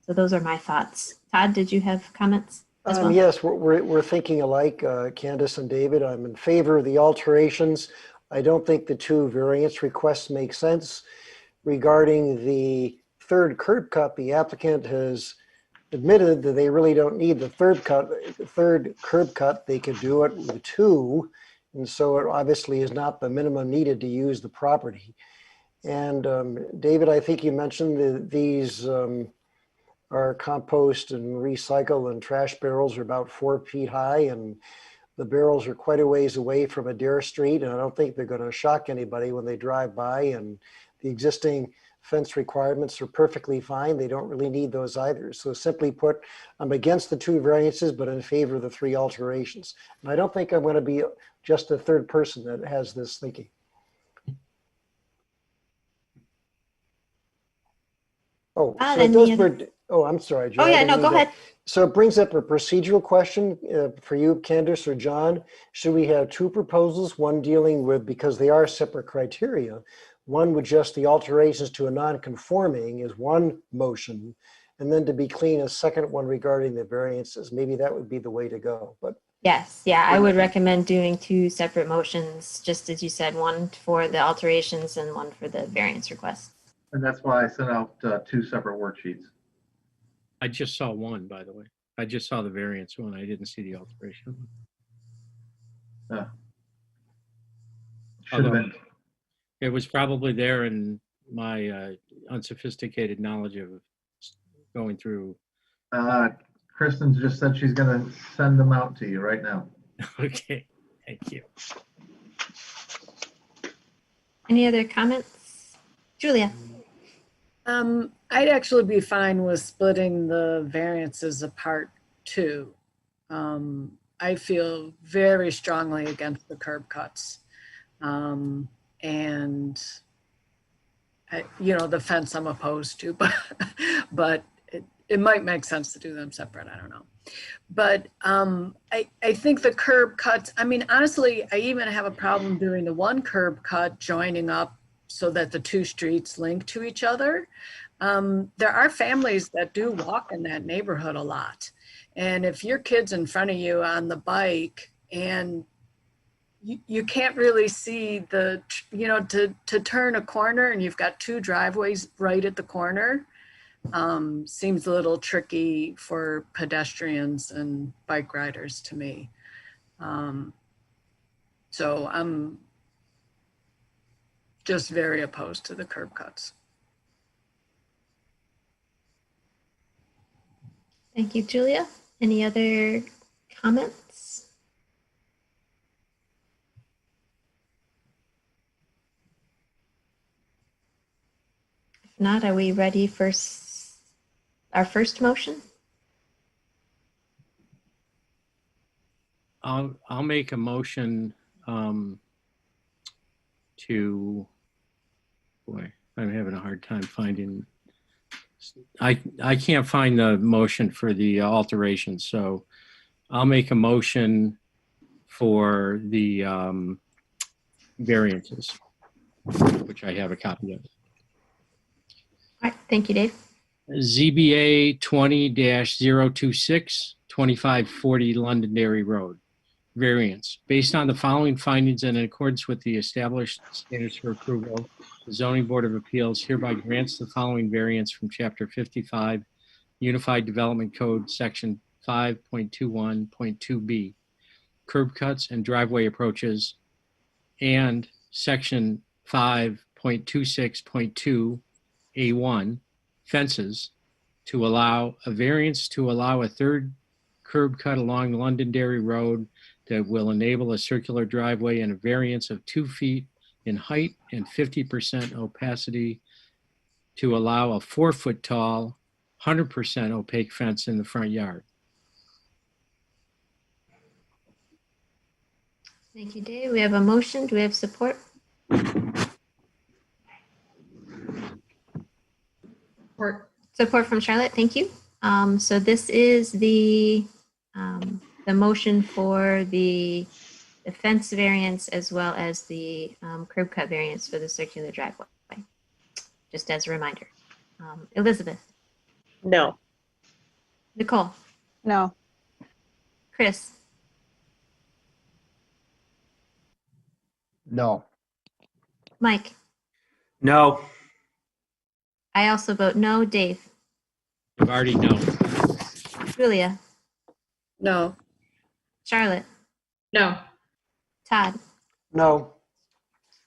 So those are my thoughts. Todd, did you have comments as well? Yes, we're thinking alike, Candace and David. I'm in favor of the alterations. I don't think the 2 variance requests make sense. Regarding the third curb cut, the applicant has admitted that they really don't need the third curb cut. They could do it with 2. And so it obviously is not the minimum needed to use the property. And David, I think you mentioned that these our compost and recycle and trash barrels are about 4 feet high, and the barrels are quite a ways away from Adair Street, and I don't think they're going to shock anybody when they drive by, and the existing fence requirements are perfectly fine. They don't really need those either. So simply put, I'm against the 2 variances, but in favor of the 3 alterations. And I don't think I'm going to be just the third person that has this thinking. Oh, so it does. Oh, I'm sorry, Joe. Oh yeah, no, go ahead. So it brings up a procedural question for you, Candace or John. Should we have 2 proposals, one dealing with, because they are separate criteria, one with just the alterations to a non-conforming is one motion, and then to be clean, a second one regarding the variances? Maybe that would be the way to go, but. Yes, yeah, I would recommend doing 2 separate motions, just as you said, one for the alterations and one for the variance request. And that's why I sent out 2 separate worksheets. I just saw one, by the way. I just saw the variance one. I didn't see the alteration one. Should have been. It was probably there in my unsophisticated knowledge of going through. Kristen just said she's going to send them out to you right now. Okay, thank you. Any other comments? Julia? I'd actually be fine with splitting the variances apart too. I feel very strongly against the curb cuts. And the fence I'm opposed to, but it might make sense to do them separate. I don't know. But I think the curb cuts, I mean, honestly, I even have a problem doing the 1 curb cut joining up so that the 2 streets link to each other. There are families that do walk in that neighborhood a lot. And if your kid's in front of you on the bike and you can't really see to turn a corner and you've got 2 driveways right at the corner, seems a little tricky for pedestrians and bike riders to me. So I'm just very opposed to the curb cuts. Thank you, Julia. Any other comments? not, are we ready for our first motion? I'll make a motion to, boy, I'm having a hard time finding, I can't find the motion for the alteration, so I'll make a motion for the variances, which I have a copy of. All right, thank you, Dave. ZBA 20-026, 2540 Londonderry Road. Variance. Based on the following findings and in accordance with the established standards for approval, the Zoning Board of Appeals hereby grants the following variance from Chapter 55, Unified Development Code, Section 5.21.2B, curb cuts and driveway approaches, and Section 5.26.2A1, fences, to allow a variance to allow a third curb cut along Londonderry Road that will enable a circular driveway and a variance of 2 feet in height and 50% opacity to allow a 4-foot tall, 100% opaque fence in the front yard. Thank you, Dave. We have a motion. Do we have support? Support from Charlotte. Thank you. So this is the motion for the fence variance as well as the curb cut variance for the circular driveway, just as a reminder. Elizabeth? No. Nicole? No. Chris? No. Mike? No. I also vote no. Dave? I've already no. Julia? No. Charlotte? No. Todd? No.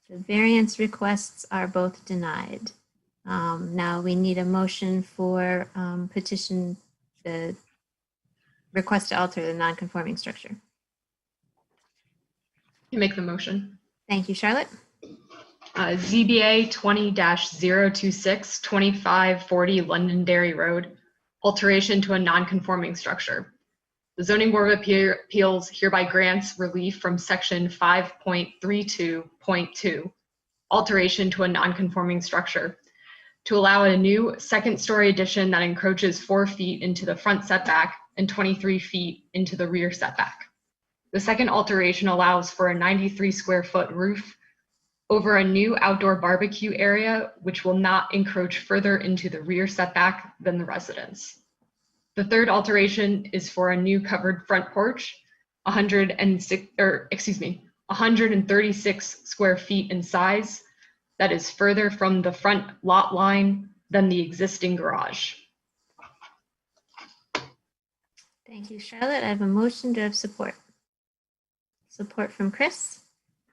The variance requests are both denied. Now we need a motion for petition the request to alter the non-conforming structure. You make the motion. Thank you, Charlotte. ZBA 20-026, 2540 Londonderry Road, alteration to a non-conforming structure. The Zoning Board of Appeals hereby grants relief from Section 5.32.2, alteration to a non-conforming structure, to allow a new second-story addition that encroaches 4 feet into the front setback and 23 feet into the rear setback. The second alteration allows for a 93 square foot roof over a new outdoor barbecue area, which will not encroach further into the rear setback than the residence. The third alteration is for a new covered front porch, 136 square feet in size, that is further from the front lot line than the existing garage. Thank you, Charlotte. I have a motion. Do I have support? Support from Chris.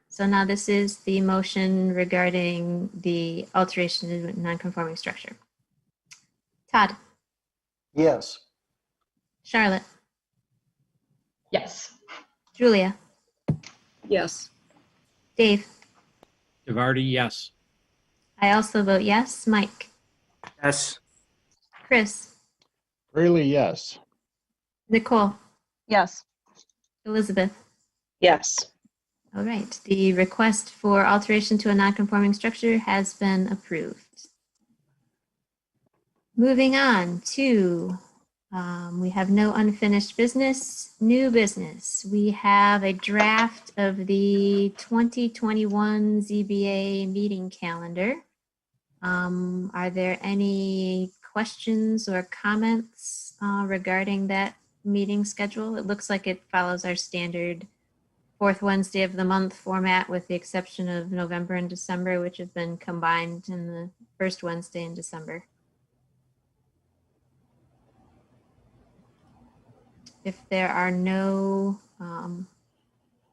So now this is the motion regarding the alteration to a non-conforming structure. Todd? Yes. Charlotte? Yes. Julia? Yes. Dave? DeVarty, yes. I also vote yes. Mike? Yes. Chris? Really, yes. Nicole? Yes. Elizabeth? Yes. All right. The request for alteration to a non-conforming structure has been approved. Moving on to, we have no unfinished business, new business. We have a draft of the 2021 ZBA meeting calendar. Are there any questions or comments regarding that meeting schedule? It looks like it follows our standard fourth Wednesday of the month format, with the exception of November and December, which have been combined in the first Wednesday in December. If there are no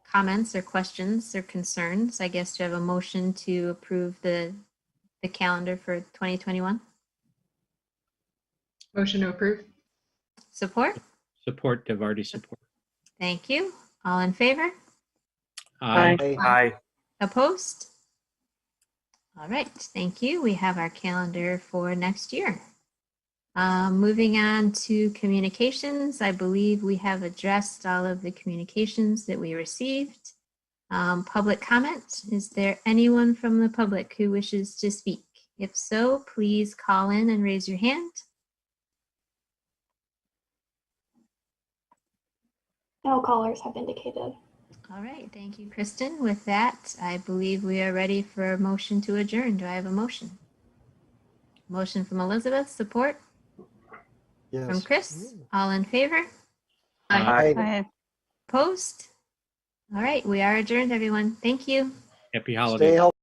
comments or questions or concerns, I guess to have a motion to approve the calendar for 2021. Motion to approve. Support? Support, DeVarty, support. Thank you. All in favor? Aye. Aye. Opposed? All right, thank you. We have our calendar for next year. Moving on to communications, I believe we have addressed all of the communications that we received. Public comment, is there anyone from the public who wishes to speak? If so, please call in and raise your hand. No callers have indicated. All right, thank you, Kristen. With that, I believe we are ready for a motion to adjourn. Do I have a motion? Motion from Elizabeth, support from Yes. Chris. All in favor? Aye. Aye. Opposed? All right, we are adjourned, everyone. Thank you. Happy holidays. Stay healthy.